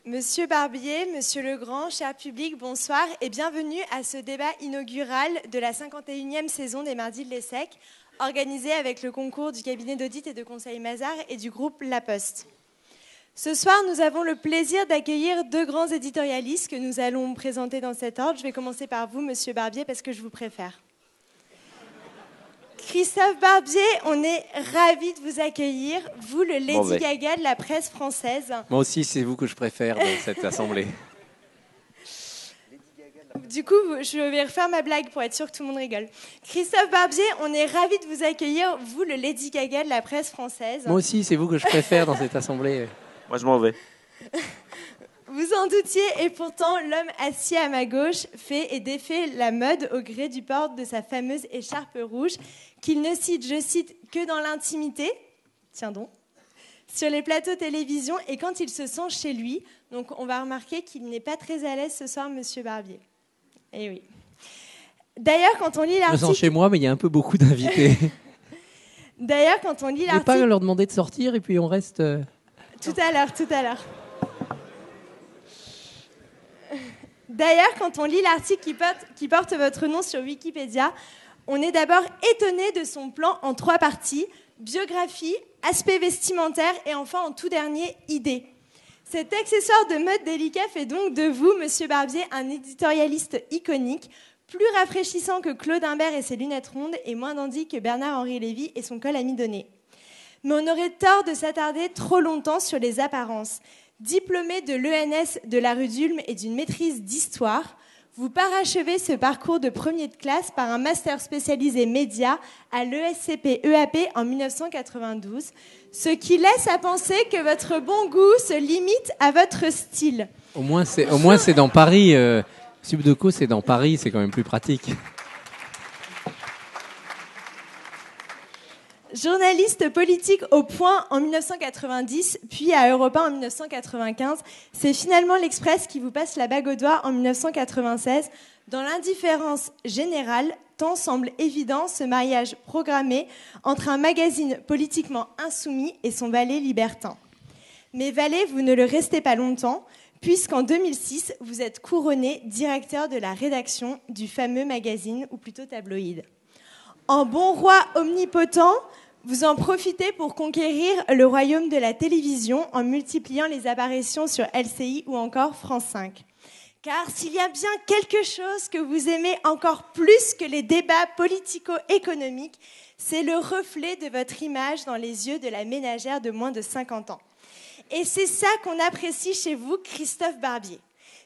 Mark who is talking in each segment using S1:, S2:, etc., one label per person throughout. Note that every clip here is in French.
S1: Monsieur Barbier, Monsieur Legrand, cher public, bonsoir et bienvenue à ce débat inaugural de la 51e saison des Mardis de l'ESSEC, organisé avec le concours du cabinet d'audit et de conseil Mazars et du groupe La Poste. Ce soir, nous avons le plaisir d'accueillir deux grands éditorialistes que nous allons présenter dans cet ordre. Je vais commencer par vous, Monsieur Barbier, parce que je vous préfère. Christophe Barbier, on est ravis de vous accueillir, vous le Lady Gaga de la presse française.
S2: Moi aussi, c'est vous que je préfère dans cette assemblée.
S1: Du coup, je vais refaire ma blague pour être sûr que tout le monde rigole. Christophe Barbier, on est ravis de vous accueillir, vous le Lady Gaga de la presse française.
S2: Moi aussi, c'est vous que je préfère dans cette assemblée.
S3: Moi, je m'en vais.
S1: Vous en doutiez, et pourtant, l'homme assis à ma gauche fait et défait la mode au gré du port de sa fameuse écharpe rouge, qu'il ne cite, je cite, que dans l'intimité, tiens donc, sur les plateaux télévision et quand il se sent chez lui. Donc, on va remarquer qu'il n'est pas très à l'aise ce soir, Monsieur Barbier. Eh oui. D'ailleurs, quand on lit l'article...
S2: Je me sens chez moi, mais il y a un peu beaucoup d'invités.
S1: D'ailleurs, quand on lit l'article...
S2: On ne peut pas leur demander de sortir et puis on reste...
S1: Tout à l'heure. D'ailleurs, quand on lit l'article qui porte votre nom sur Wikipédia, on est d'abord étonné de son plan en 3 parties, biographie, aspect vestimentaire et enfin, en tout dernier, idée. Cet accessoire de mode délicat fait donc de vous, Monsieur Barbier, un éditorialiste iconique, plus rafraîchissant que Claude Imbert et ses lunettes rondes et moins dandy que Bernard-Henri Lévy et son col à mi-donné. Mais on aurait tort de s'attarder trop longtemps sur les apparences. Diplômé de l'ENS de la rue d'Ulm et d'une maîtrise d'histoire, vous parachevez ce parcours de premier de classe par un master spécialisé médias à l'ESCP-EAP en 1992, ce qui laisse à penser que votre bon goût se limite à votre style.
S2: Au moins, c'est dans Paris. Subdeco, c'est dans Paris, c'est quand même plus pratique.
S1: Journaliste politique au Point en 1990, puis à Europe 1 en 1995, c'est finalement l'Express qui vous passe la bague au doigt en 1996. Dans l'indifférence générale, tant semble évident ce mariage programmé entre un magazine politiquement insoumis et son valet libertin. Mais valet, vous ne le restez pas longtemps, puisqu'en 2006, vous êtes couronné directeur de la rédaction du fameux magazine, ou plutôt tabloïd. En bon roi omnipotent, vous en profitez pour conquérir le royaume de la télévision en multipliant les apparitions sur LCI ou encore France 5. Car s'il y a bien quelque chose que vous aimez encore plus que les débats politico-économiques, c'est le reflet de votre image dans les yeux de la ménagère de moins de 50 ans. Et c'est ça qu'on apprécie chez vous, Christophe Barbier.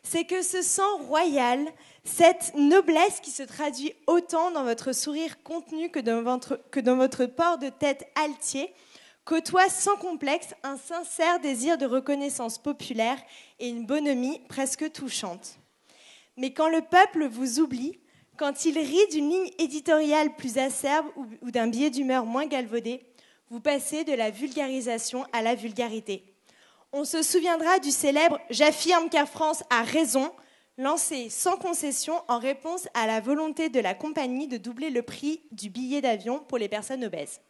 S1: C'est que ce sang royal, cette noblesse qui se traduit autant dans votre sourire contenu que dans votre port de tête altier, côtoie sans complexe un sincère désir de reconnaissance populaire et une bonhomie presque touchante. Mais quand le peuple vous oublie, quand il rit d'une ligne éditoriale plus acerbe ou d'un billet d'humeur moins galvaudé, vous passez de la vulgarisation à la vulgarité. On se souviendra du célèbre « J'affirme qu'Air France a raison », lancé sans concession en réponse à la volonté de la compagnie de doubler le prix du billet d'avion pour les personnes obèses.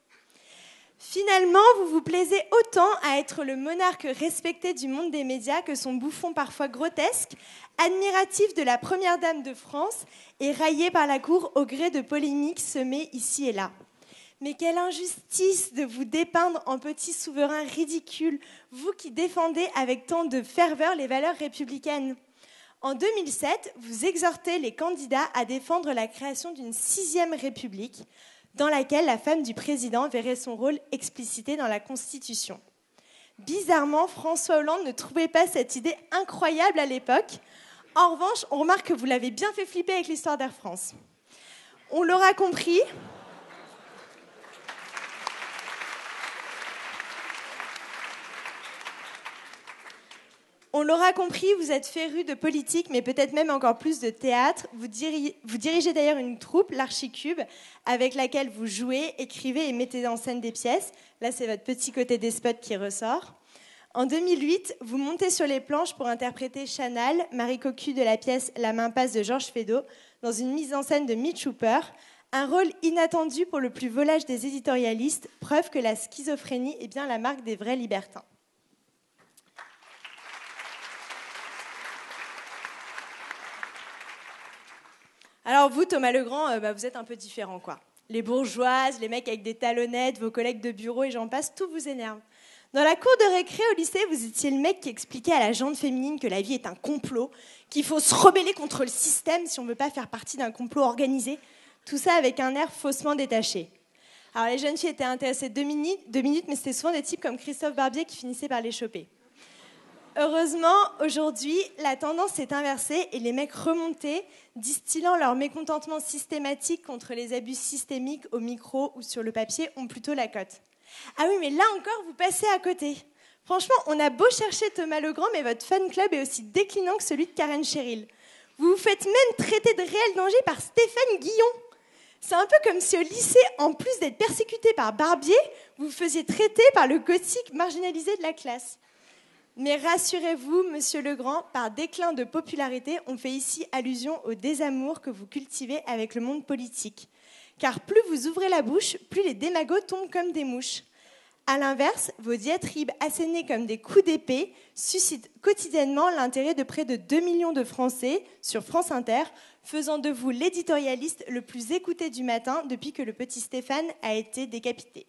S1: Finalement, vous vous plaisez autant à être le monarque respecté du monde des médias que son bouffon parfois grotesque, admiratif de la première dame de France et raillé par la cour au gré de polémiques semées ici et là. Mais quelle injustice de vous dépeindre en petit souverain ridicule, vous qui défendez avec tant de ferveur les valeurs républicaines. En 2007, vous exhortez les candidats à défendre la création d'une 6e République, dans laquelle la femme du président verrait son rôle explicité dans la Constitution. Bizarrement, François Hollande ne trouvait pas cette idée incroyable à l'époque. En revanche, on remarque que vous l'avez bien fait flipper avec l'histoire d'Air France. On l'aura compris... On l'aura compris, vous êtes féru de politique, mais peut-être même encore plus de théâtre. Vous dirigez d'ailleurs une troupe, l'Archicube, avec laquelle vous jouez, écrivez et mettez en scène des pièces. Là, c'est votre petit côté despote qui ressort. En 2008, vous montez sur les planches pour interpréter Chanal, Marie Cocu de la pièce La main passe de Georges Feydeau, dans une mise en scène de Mitch Hooper. Un rôle inattendu pour le plus volage des éditorialistes, preuve que la schizophrénie est bien la marque des vrais libertins. Alors vous, Thomas Legrand, vous êtes un peu différent, quoi. Les bourgeoises, les mecs avec des talonnettes, vos collègues de bureau et j'en passe, tout vous énerve. Dans la cour de récré au lycée, vous étiez le mec qui expliquait à la gente féminine que la vie est un complot, qu'il faut se rebeller contre le système si on ne veut pas faire partie d'un complot organisé. Tout ça avec un air faussement détaché. Alors les jeunes filles étaient intéressées 2 minutes, mais c'était souvent des types comme Christophe Barbier qui finissaient par les choper. Heureusement, aujourd'hui, la tendance s'est inversée et les mecs remontés, distillant leur mécontentement systématique contre les abus systémiques au micro ou sur le papier, ont plutôt la cote. Ah oui, mais là encore, vous passez à côté. Franchement, on a beau chercher Thomas Legrand, mais votre fan club est aussi déclinant que celui de Karen Cheryl. Vous vous faites même traiter de réel danger par Stéphane Guillon. C'est un peu comme si au lycée, en plus d'être persécuté par Barbier, vous vous faisiez traiter par le gothique marginalisé de la classe. Mais rassurez-vous, monsieur Legrand, par déclin de popularité, on fait ici allusion au désamour que vous cultivez avec le monde politique. Car plus vous ouvrez la bouche, plus les démagos tombent comme des mouches. A l'inverse, vos diatribes assénées comme des coups d'épée suscitent quotidiennement l'intérêt de près de 2 millions de Français sur France Inter, faisant de vous l'éditorialiste le plus écouté du matin depuis que le petit Stéphane a été décapité.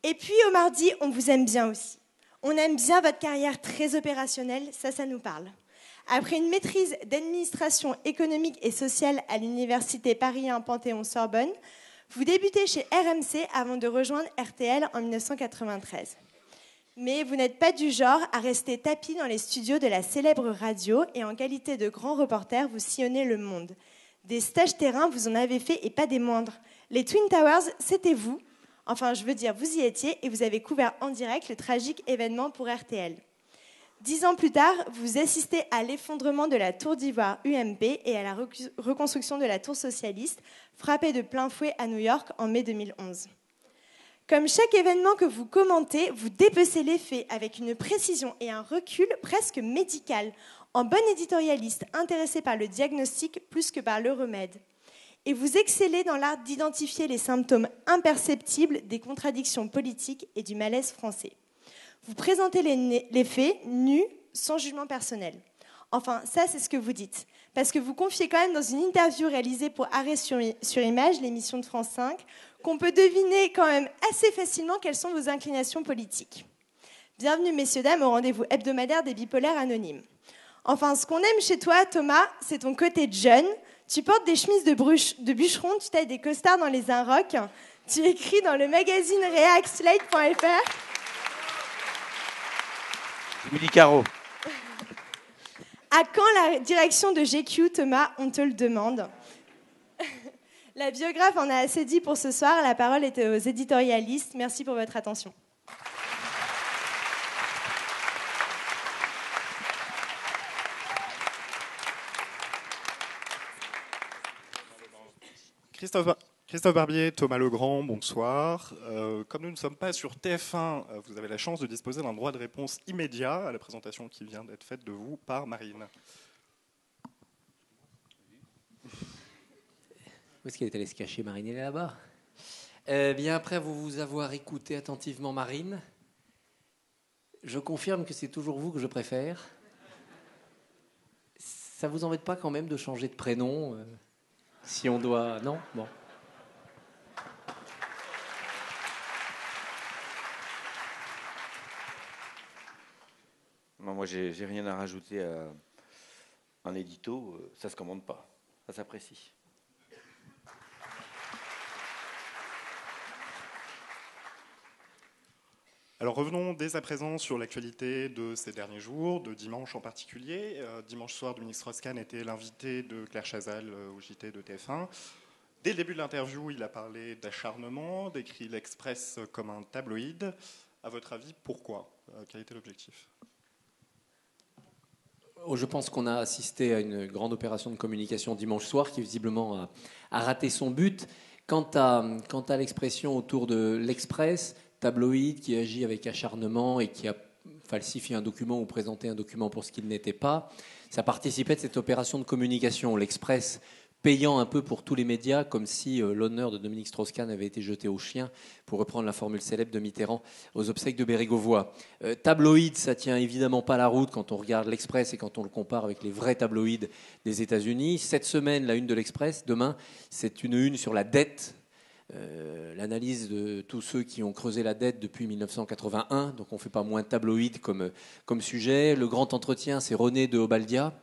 S1: Et puis au mardi, on vous aime bien aussi. On aime bien votre carrière très opérationnelle, ça nous parle. Après une maîtrise d'administration économique et sociale à l'université Paris 1 Panthéon-Sorbonne, vous débutez chez RMC avant de rejoindre RTL en 1993. Mais vous n'êtes pas du genre à rester tapi dans les studios de la célèbre radio et en qualité de grand reporter, vous sillonnez le monde. Des stages terrain, vous en avez fait et pas des moindres. Les Twin Towers, c'était vous. Enfin, je veux dire, vous y étiez et vous avez couvert en direct le tragique événement pour RTL. 10 ans plus tard, vous assistez à l'effondrement de la tour d'ivoire UMP et à la reconstruction de la tour socialiste, frappée de plein fouet à New York en mai 2011. Comme chaque événement que vous commentez, vous dépecez les faits avec une précision et un recul presque médical, en bon éditorialiste intéressé par le diagnostic plus que par le remède. Et vous excellez dans l'art d'identifier les symptômes imperceptibles des contradictions politiques et du malaise français. Vous présentez les faits nus, sans jugement personnel. Enfin, ça, c'est ce que vous dites. Parce que vous confiez quand même dans une interview réalisée pour Arrêt sur Image, l'émission de France 5, qu'on peut deviner quand même assez facilement quelles sont vos inclinations politiques. Bienvenue, messieurs, dames, au rendez-vous hebdomadaire des bipolaires anonymes. Enfin, ce qu'on aime chez toi, Thomas, c'est ton côté jeune. Tu portes des chemises de bûcheron, tu tailles des costards dans les Inrocks, tu écris dans le magazine reactslate.fr.
S3: Willy Caro.
S1: À quand la direction de GQ, Thomas? On te le demande. La biographe en a assez dit pour ce soir. La parole est aux éditorialistes. Merci pour votre attention.
S4: Christophe Barbier, Thomas Legrand, bonsoir. Comme nous ne sommes pas sur TF1, vous avez la chance de disposer d'un droit de réponse immédiat à la présentation qui vient d'être faite de vous par Marine.
S2: Où est-ce qu'elle est allée se cacher, Marine? Elle est là-bas. Bien, après vous avoir écouté attentivement, Marine, je confirme que c'est toujours vous que je préfère. Ça vous embête pas quand même de changer de prénom si on doit... Non? Bon.
S3: Non, moi, j'ai rien à rajouter à un édito. Ça se commande pas. Ça s'apprécie.
S4: Alors revenons dès à présent sur l'actualité de ces derniers jours, de dimanche en particulier. Dimanche soir, Dominique Strauss-Kahn était l'invité de Claire Chazal au JT de TF1. Dès le début de l'interview, il a parlé d'acharnement, décrit l'Express comme un tabloïd. À votre avis, pourquoi? Quel était l'objectif?
S2: Je pense qu'on a assisté à une grande opération de communication dimanche soir qui visiblement a raté son but. Quant à l'expression autour de l'Express, tabloïd qui agit avec acharnement et qui a falsifié un document ou présenté un document pour ce qu'il n'était pas, ça participait de cette opération de communication. L'Express payant un peu pour tous les médias, comme si l'honneur de Dominique Strauss-Kahn avait été jeté aux chiens, pour reprendre la formule célèbre de Mitterrand aux obsèques de Bérégovoy. Tabloïd, ça tient évidemment pas la route quand on regarde l'Express et quand on le compare avec les vrais tabloïds des États-Unis. Cette semaine, la une de l'Express, demain, c'est une une sur la dette. L'analyse de tous ceux qui ont creusé la dette depuis 1981, donc on ne fait pas moins tabloïd comme sujet. Le grand entretien, c'est René de Obaldia,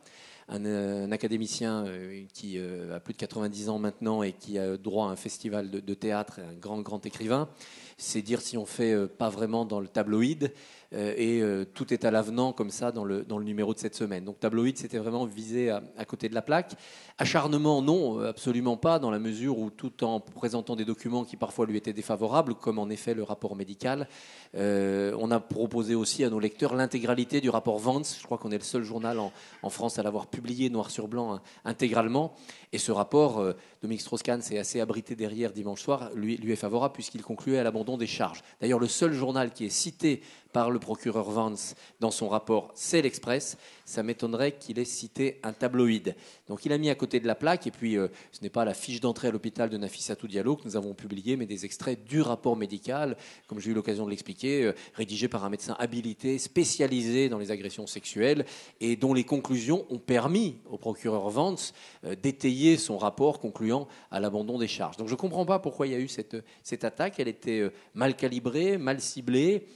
S2: un académicien qui a plus de 90 ans maintenant et qui a droit à un festival de théâtre, un grand écrivain. C'est dire si on fait pas vraiment dans le tabloïd, et tout est à l'avenant comme ça dans le numéro de cette semaine. Donc tabloïd, c'était vraiment visé à côté de la plaque. Acharnement, non, absolument pas, dans la mesure où tout en présentant des documents qui parfois lui étaient défavorables, comme en effet le rapport médical, on a proposé aussi à nos lecteurs l'intégralité du rapport Vance. Je crois qu'on est le seul journal en France à l'avoir publié noir sur blanc intégralement. Et ce rapport, Dominique Strauss-Kahn s'est assez abrité derrière dimanche soir, lui est favorable puisqu'il concluait à l'abandon des charges. D'ailleurs, le seul journal qui est cité par le procureur Vance dans son rapport, c'est l'Express. Ça m'étonnerait qu'il ait cité un tabloïd. Donc il a mis à côté de la plaque, et puis ce n'est pas la fiche d'entrée à l'hôpital de Nafissatou Diallo que nous avons publiée, mais des extraits du rapport médical, comme j'ai eu l'occasion de l'expliquer, rédigé par un médecin habilité, spécialisé dans les agressions sexuelles, et dont les conclusions ont permis au procureur Vance d'étayer son rapport concluant à l'abandon des charges. Donc je ne comprends pas pourquoi il y a eu cette attaque. Elle était mal calibrée, mal ciblée.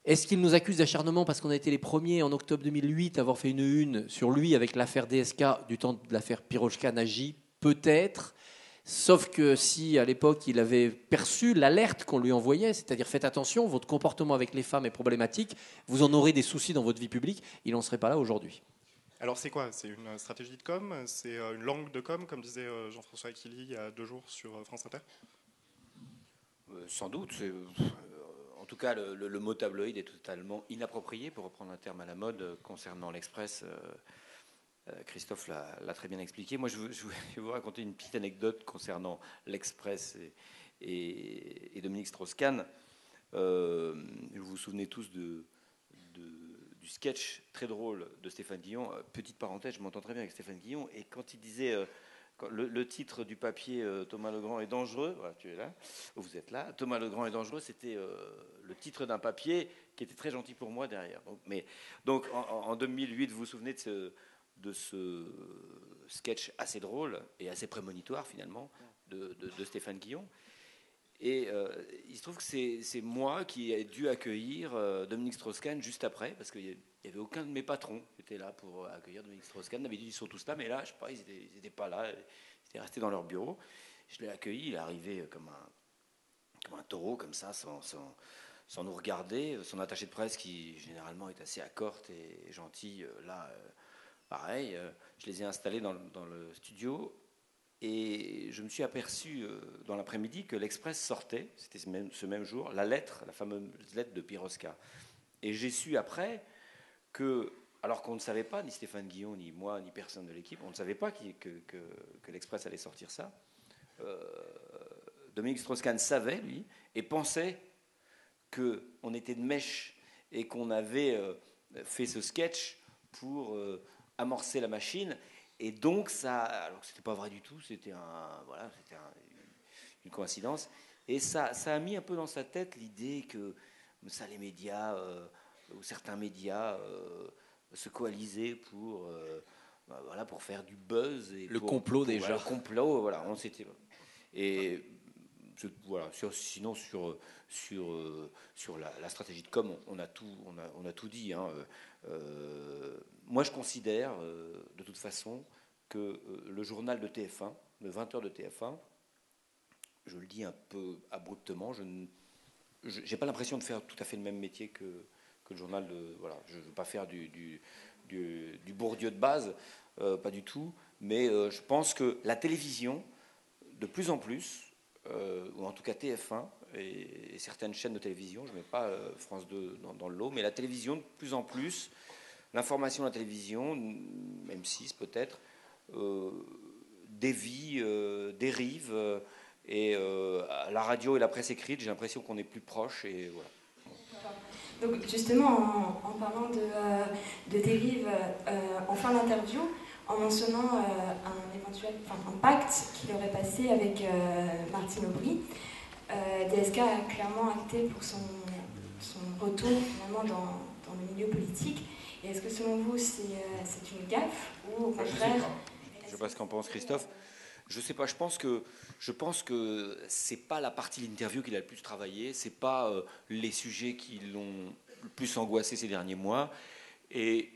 S2: Est-ce qu'il nous accuse d'acharnement parce qu'on a été les premiers en octobre 2008 à avoir fait une une sur lui avec l'affaire DSK du temps de l'affaire Pirochka-Nagy? Peut-être. Sauf que si à l'époque il avait perçu l'alerte qu'on lui envoyait, c'est-à-dire faites attention, votre comportement avec les femmes est problématique, vous en aurez des soucis dans votre vie publique, il n'en serait pas là aujourd'hui.
S4: Alors c'est quoi? C'est une stratégie de com? C'est une langue de com, comme disait Jean-François Aquili il y a 2 jours sur France Inter?
S3: Sans doute. En tout cas, le mot tabloïd est totalement inapproprié, pour reprendre un terme à la mode concernant l'Express. Christophe l'a très bien expliqué. Moi, je vais vous raconter une petite anecdote concernant l'Express et Dominique Strauss-Kahn. Vous vous souvenez tous du sketch très drôle de Stéphane Guillon. Petite parenthèse, je m'entends très bien avec Stéphane Guillon. Et quand il disait... Le titre du papier Thomas Legrand est dangereux, voilà, tu es là, vous êtes là, Thomas Legrand est dangereux, c'était le titre d'un papier qui était très gentil pour moi derrière. Donc en 2008, vous vous souvenez de ce sketch assez drôle et assez prémonitoire finalement de Stéphane Guillon. Et il se trouve que c'est moi qui ai dû accueillir Dominique Strauss-Kahn juste après, parce qu'il n'y avait aucun de mes patrons qui était là pour accueillir Dominique Strauss-Kahn. D'habitude, ils sont tous là, mais là, je sais pas, ils n'étaient pas là, ils étaient restés dans leur bureau. Je l'ai accueilli, il est arrivé comme un taureau, comme ça, sans nous regarder. Son attaché de presse, qui généralement est assez accorte et gentil, pareil. Je les ai installés dans le studio. Et je me suis aperçu dans l'après-midi que l'Express sortait, c'était ce même jour, la fameuse lettre de Pirochka. Et j'ai su après que, alors qu'on ne savait pas, ni Stéphane Guillon, ni moi, ni personne de l'équipe, on ne savait pas que l'Express allait sortir ça. Dominique Strauss-Kahn savait, lui, et pensait qu'on était de mèche et qu'on avait fait ce sketch pour amorcer la machine. Et donc, alors que ce n'était pas vrai du tout, c'était une coïncidence. Et ça a mis un peu dans sa tête l'idée que les médias, ou certains médias, se coalisaient pour faire du buzz. Et
S2: le complot déjà.
S3: Le complot, voilà. Et voilà, sinon, sur la stratégie de com, on a tout dit. Hein. Moi, je considère, de toute façon, que le journal de TF1, le 20h de TF1, je le dis un peu abruptement, je n'ai pas l'impression de faire tout à fait le même métier que le journal de... Voilà, je ne veux pas faire du Bourdieu de base, pas du tout, mais je pense que la télévision, de plus en plus, ou en tout cas TF1, et certaines chaînes de télévision, je ne mets pas France 2 dans le lot, mais la télévision, de plus en plus... L'information de la télévision, M6 peut-être, dévie, dérive, et la radio et la presse écrite, j'ai l'impression qu'on est plus proches, et voilà.
S5: Donc justement, en parlant de dérive, en fin d'interview, en mentionnant un un pacte qu'il aurait passé avec Martine Aubry. DSK a clairement acté pour son retour finalement dans le milieu politique. Et est-ce que selon vous c'est une gaffe ou au contraire?
S3: Je ne sais pas ce qu'en pense Christophe. Je sais pas. Je pense que c'est pas la partie de l'interview qu'il a le plus travaillé. C'est pas les sujets qui l'ont le plus angoissé ces derniers mois. Et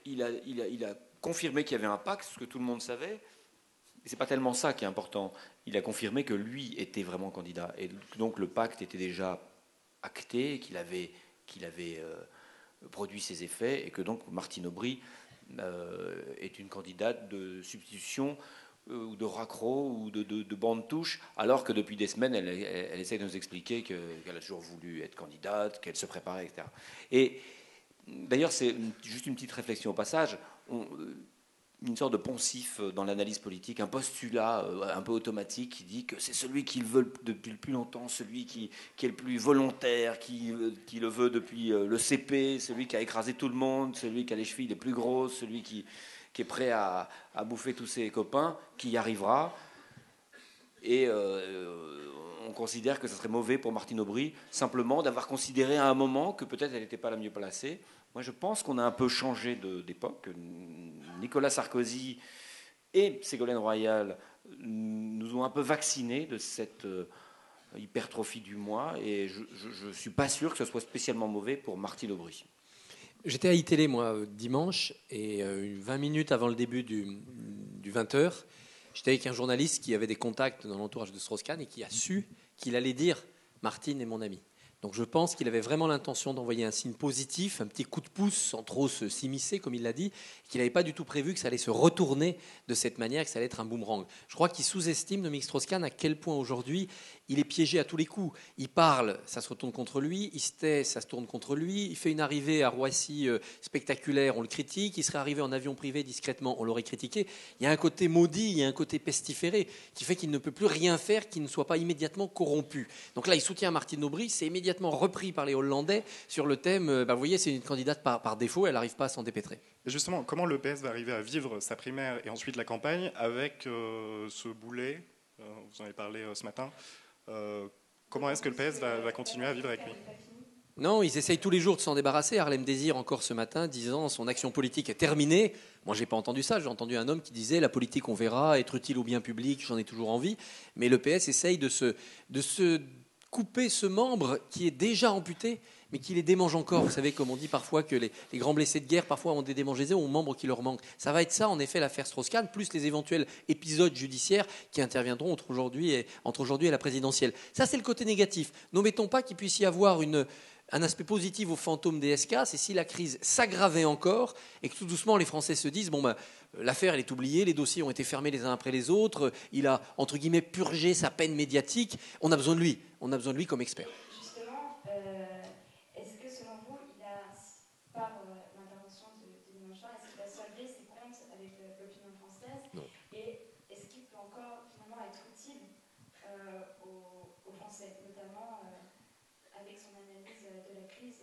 S3: il a confirmé qu'il y avait un pacte, ce que tout le monde savait. Et c'est pas tellement ça qui est important. Il a confirmé que lui était vraiment candidat. Et donc le pacte était déjà acté, qu'il avait produit ses effets, et que donc Martine Aubry est une candidate de substitution ou de raccro ou de bande touche, alors que depuis des semaines, elle essaie de nous expliquer qu'elle a toujours voulu être candidate, qu'elle se préparait, etc. Et d'ailleurs, c'est juste une petite réflexion au passage. Une sorte de poncif dans l'analyse politique, un postulat un peu automatique qui dit que c'est celui qui le veut depuis le plus longtemps, celui qui est le plus volontaire, qui le veut depuis le CP, celui qui a écrasé tout le monde, celui qui a les chevilles les plus grosses, celui qui est prêt à bouffer tous ses copains, qui y arrivera. Et on considère que ce serait mauvais pour Martine Aubry simplement d'avoir considéré à un moment que peut-être elle n'était pas la mieux placée. Moi, je pense qu'on a un peu changé d'époque. Nicolas Sarkozy et Ségolène Royal nous ont un peu vaccinés de cette hypertrophie du moi, et je ne suis pas sûr que ce soit spécialement mauvais pour Martine Aubry.
S2: J'étais à iTélé, moi, dimanche, et 20 minutes avant le début du 20h, j'étais avec un journaliste qui avait des contacts dans l'entourage de Strauss-Kahn et qui a su qu'il allait dire « Martine est mon ami ». Donc je pense qu'il avait vraiment l'intention d'envoyer un signe positif, un petit coup de pouce sans trop s'immiscer, comme il l'a dit, qu'il n'avait pas du tout prévu que ça allait se retourner de cette manière, que ça allait être un boomerang. Je crois qu'il sous-estime, Dominique Strauss-Kahn, à quel point aujourd'hui il est piégé à tous les coups. Il parle, ça se retourne contre lui, il se tait, ça se tourne contre lui, il fait une arrivée à Roissy spectaculaire, on le critique, il serait arrivé en avion privé discrètement, on l'aurait critiqué. Il y a un côté maudit, il y a un côté pestiféré qui fait qu'il ne peut plus rien faire qui ne soit pas immédiatement corrompu. Donc là, il soutient Martine Aubry, c'est immédiatement repris par les Hollandais sur le thème, vous voyez, c'est une candidate par défaut, elle n'arrive pas à s'en dépêtrer.
S4: Et justement, comment le PS va arriver à vivre sa primaire et ensuite la campagne avec ce boulet, vous en avez parlé ce matin, comment est-ce que le PS va continuer à vivre avec lui?
S2: Non, ils essayent tous les jours de s'en débarrasser. Harlem Désir, encore ce matin, disant son action politique est terminée. Moi, j'ai pas entendu ça. J'ai entendu un homme qui disait la politique, on verra, être utile au bien public, j'en ai toujours envie. Mais le PS essaye de se couper ce membre qui est déjà amputé, mais qui les démange encore. Vous savez, comme on dit parfois que les grands blessés de guerre, parfois ont des démangeaisons, ont un membre qui leur manque. Ça va être ça, en effet, l'affaire Strauss-Kahn, plus les éventuels épisodes judiciaires qui interviendront entre aujourd'hui et la présidentielle. Ça, c'est le côté négatif. N'omettons pas qu'il puisse y avoir un aspect positif au fantôme DSK, c'est si la crise s'aggravait encore et que tout doucement les Français se disent l'affaire elle est oubliée, les dossiers ont été fermés les uns après les autres, il a entre guillemets purgé sa peine médiatique, on a besoin de lui comme expert.
S5: Justement, est-ce que selon vous, il a, par l'intervention de dimanche soir, est-ce qu'il a soldé ses comptes avec l'opinion française?
S2: Non.
S5: Et est-ce qu'il peut encore finalement être utile aux Français, notamment avec son analyse de la crise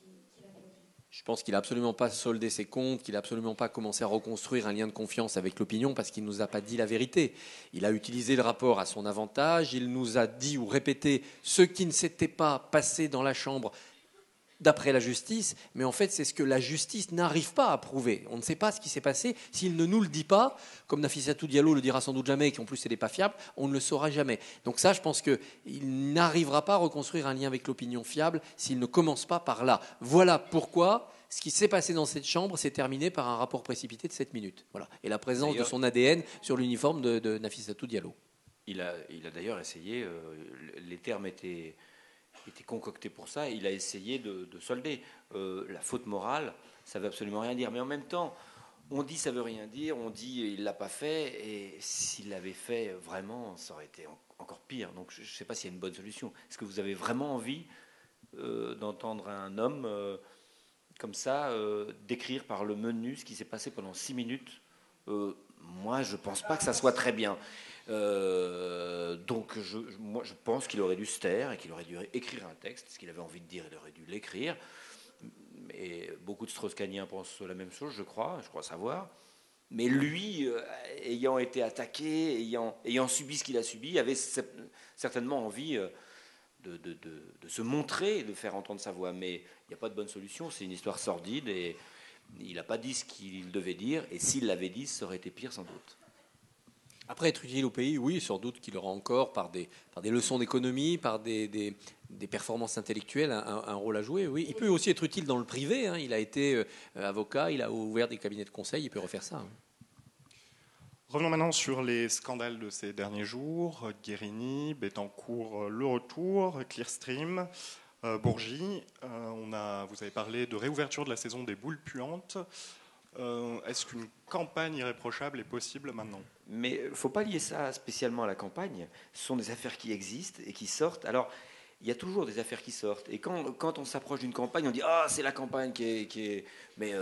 S5: qu'il a produite?
S2: Je pense qu'il n'a absolument pas soldé ses comptes, qu'il n'a absolument pas commencé à reconstruire un lien de confiance avec l'opinion parce qu'il ne nous a pas dit la vérité. Il a utilisé le rapport à son avantage, il nous a dit ou répété ce qui ne s'était pas passé dans la Chambre d'après la justice, mais en fait c'est ce que la justice n'arrive pas à prouver. On ne sait pas ce qui s'est passé. S'il ne nous le dit pas, comme Nafissatou Diallo le dira sans doute jamais, et qu'en plus elle n'est pas fiable, on ne le saura jamais. Donc ça, je pense qu'il n'arrivera pas à reconstruire un lien avec l'opinion fiable s'il ne commence pas par là. Voilà pourquoi ce qui s'est passé dans cette chambre s'est terminé par un rapport précipité de 7 minutes. Voilà. Et la présence de son ADN sur l'uniforme de Nafissatou Diallo.
S3: Il a d'ailleurs essayé, les termes étaient concoctés pour ça, il a essayé de solder. La faute morale, ça ne veut absolument rien dire. Mais en même temps, on dit ça ne veut rien dire, on dit il ne l'a pas fait, et s'il l'avait fait vraiment, ça aurait été encore pire. Donc je ne sais pas s'il y a une bonne solution. Est-ce que vous avez vraiment envie d'entendre un homme comme ça décrire par le menu ce qui s'est passé pendant 6 minutes? Moi, je ne pense pas que ça soit très bien. Donc moi je pense qu'il aurait dû se taire et qu'il aurait dû écrire un texte. Ce qu'il avait envie de dire, il aurait dû l'écrire. Et beaucoup de Strauss-Kahniens pensent la même chose, je crois savoir. Mais lui, ayant été attaqué, ayant subi ce qu'il a subi, avait certainement envie de se montrer et de faire entendre sa voix. Mais il n'y a pas de bonne solution, c'est une histoire sordide et il n'a pas dit ce qu'il devait dire. Et s'il l'avait dit, ça aurait été pire sans doute.
S2: Après, être utile au pays, oui, sans doute qu'il aura encore, par des leçons d'économie, par des performances intellectuelles, un rôle à jouer. Oui. Il peut aussi être utile dans le privé. Hein. Il a été avocat, il a ouvert des cabinets de conseil, il peut refaire ça. Hein.
S4: Revenons maintenant sur les scandales de ces derniers jours. Guérini, Bettencourt, Le Retour, Clearstream, Bourgie. Vous avez parlé de réouverture de la saison des boules puantes. Est-ce qu'une campagne irréprochable est possible maintenant ?
S3: Mais il ne faut pas lier ça spécialement à la campagne. Ce sont des affaires qui existent et qui sortent. Alors, il y a toujours des affaires qui sortent. Et quand on s'approche d'une campagne, on dit « Ah, c'est la campagne qui est… » Mais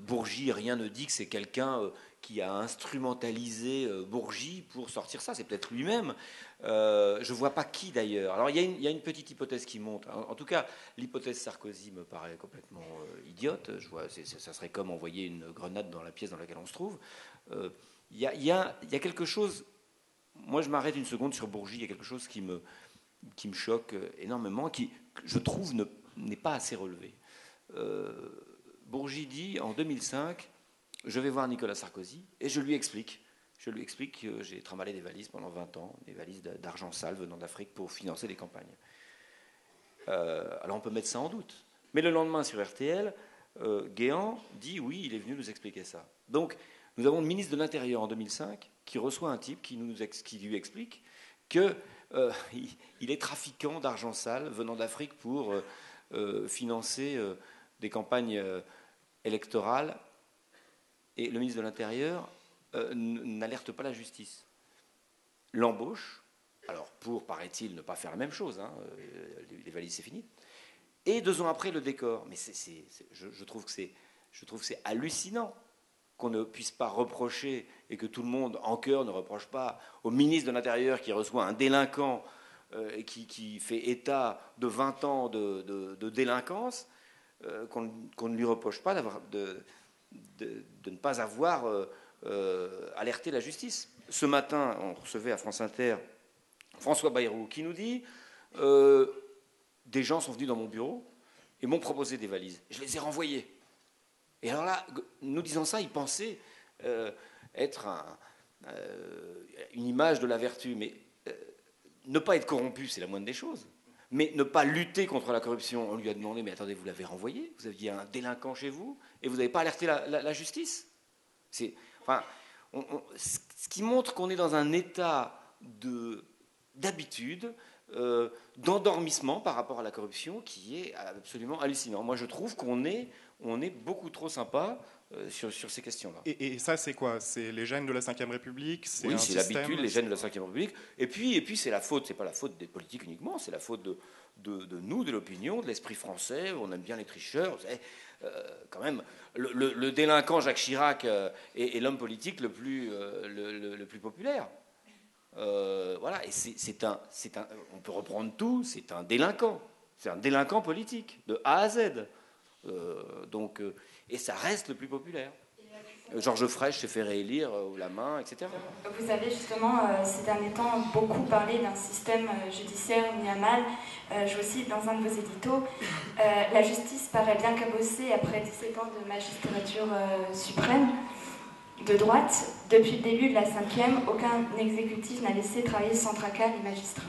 S3: Bourgie, rien ne dit que c'est quelqu'un qui a instrumentalisé Bourgie pour sortir ça. C'est peut-être lui-même. Je ne vois pas qui d'ailleurs. Alors, il y a une petite hypothèse qui monte. En tout cas, l'hypothèse Sarkozy me paraît complètement idiote. Ça serait comme envoyer une grenade dans la pièce dans laquelle on se trouve. Il y a quelque chose… Moi, je m'arrête une seconde sur Bourgie. Il y a quelque chose qui me choque énormément, qui, je trouve, n'est pas assez relevé. Bourgie dit, en 2005, je vais voir Nicolas Sarkozy et je lui explique que j'ai trimballé des valises pendant 20 ans, des valises d'argent sale venant d'Afrique pour financer des campagnes. Alors on peut mettre ça en doute. Mais le lendemain sur RTL, Guéant dit oui, il est venu nous expliquer ça. Donc nous avons le ministre de l'Intérieur en 2005 qui reçoit un type qui lui explique qu'il est trafiquant d'argent sale venant d'Afrique pour financer des campagnes électorales. Et le ministre de l'Intérieur n'alerte pas la justice. L'embauche, alors pour, paraît-il, ne pas faire la même chose, hein, les valises c'est fini, et 2 ans après le décor. Mais je trouve que c'est hallucinant qu'on ne puisse pas reprocher, et que tout le monde en cœur ne reproche pas au ministre de l'Intérieur qui reçoit un délinquant qui fait état de 20 ans de délinquance, qu'on ne lui reproche pas de ne pas avoir alerté la justice. Ce matin, on recevait à France Inter François Bayrou qui nous dit des gens sont venus dans mon bureau et m'ont proposé des valises. Je les ai renvoyées. Et alors là, nous disant ça, il pensait être une image de la vertu. Mais ne pas être corrompu, c'est la moindre des choses. Mais ne pas lutter contre la corruption, on lui a demandé, mais attendez, vous l'avez renvoyé, vous aviez un délinquant chez vous, et vous n'avez pas alerté la justice. Ce qui montre qu'on est dans un état d'habitude, d'endormissement par rapport à la corruption qui est absolument hallucinant. Moi, je trouve qu'on est beaucoup trop sympa sur ces questions-là.
S4: Et ça, c'est quoi ? C'est les gènes de la Ve République ?
S3: Oui, c'est l'habitude, les gènes de la Ve République. Et puis c'est la faute, c'est pas la faute des politiques uniquement, c'est la faute de nous, de l'opinion, de l'esprit français. On aime bien les tricheurs. Vous savez, quand même, le délinquant Jacques Chirac est l'homme politique le plus populaire. Voilà, et on peut reprendre tout, c'est un délinquant. C'est un délinquant politique, de A à Z. Et ça reste le plus populaire. Georges Frêche s'est fait réélire haut la main, etc.
S5: Vous avez justement, ces derniers temps, beaucoup parlé d'un système judiciaire mis à mal. Je vous cite dans un de vos éditos, la justice paraît bien cabossée après 17 ans de magistrature suprême de droite. Depuis le début de la 5e, aucun exécutif n'a laissé travailler sans tracas les magistrats.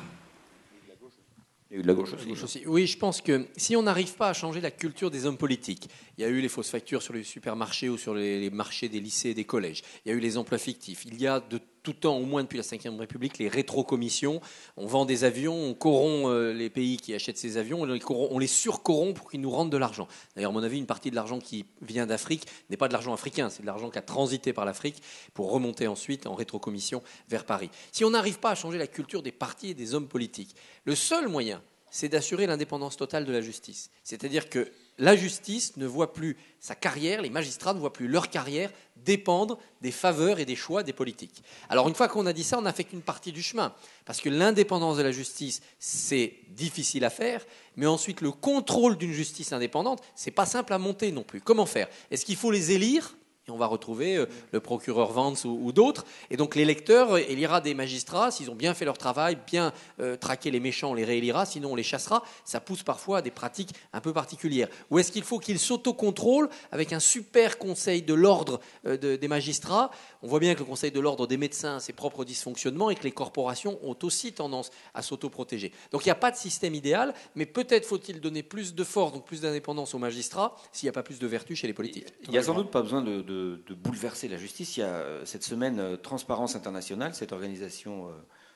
S3: Il y a eu de la gauche aussi.
S2: Oui, je pense que si on n'arrive pas à changer la culture des hommes politiques, il y a eu les fausses factures sur les supermarchés ou sur les marchés des lycées et des collèges, il y a eu les emplois fictifs, il y a de tout temps, au moins depuis la Ve République, les rétrocommissions. On vend des avions, on corrompt les pays qui achètent ces avions, on les surcorrompt pour qu'ils nous rendent de l'argent. D'ailleurs, à mon avis, une partie de l'argent qui vient d'Afrique n'est pas de l'argent africain, c'est de l'argent qui a transité par l'Afrique pour remonter ensuite en rétrocommission vers Paris. Si on n'arrive pas à changer la culture des partis et des hommes politiques, le seul moyen, c'est d'assurer l'indépendance totale de la justice. C'est-à-dire que la justice ne voit plus sa carrière, les magistrats ne voient plus leur carrière dépendre des faveurs et des choix des politiques. Alors une fois qu'on a dit ça, on n'a fait qu'une partie du chemin. Parce que l'indépendance de la justice, c'est difficile à faire, mais ensuite le contrôle d'une justice indépendante, c'est pas simple à monter non plus. Comment faire ? Est-ce qu'il faut les élire ? Et on va retrouver le procureur Vance ou d'autres. Et donc l'électeur élira des magistrats. S'ils ont bien fait leur travail, bien traqué les méchants, on les réélira. Sinon, on les chassera. Ça pousse parfois à des pratiques un peu particulières. Ou est-ce qu'il faut qu'ils s'autocontrôlent avec un super conseil de l'ordre des magistrats? On voit bien que le conseil de l'ordre des médecins a ses propres dysfonctionnements et que les corporations ont aussi tendance à s'autoprotéger. Donc il n'y a pas de système idéal, mais peut-être faut-il donner plus de force, donc plus d'indépendance aux magistrats, s'il n'y a pas plus de vertu chez les politiques.
S3: Il n'y a sans doute pas besoin de bouleverser la justice. Il y a cette semaine Transparence Internationale, cette organisation,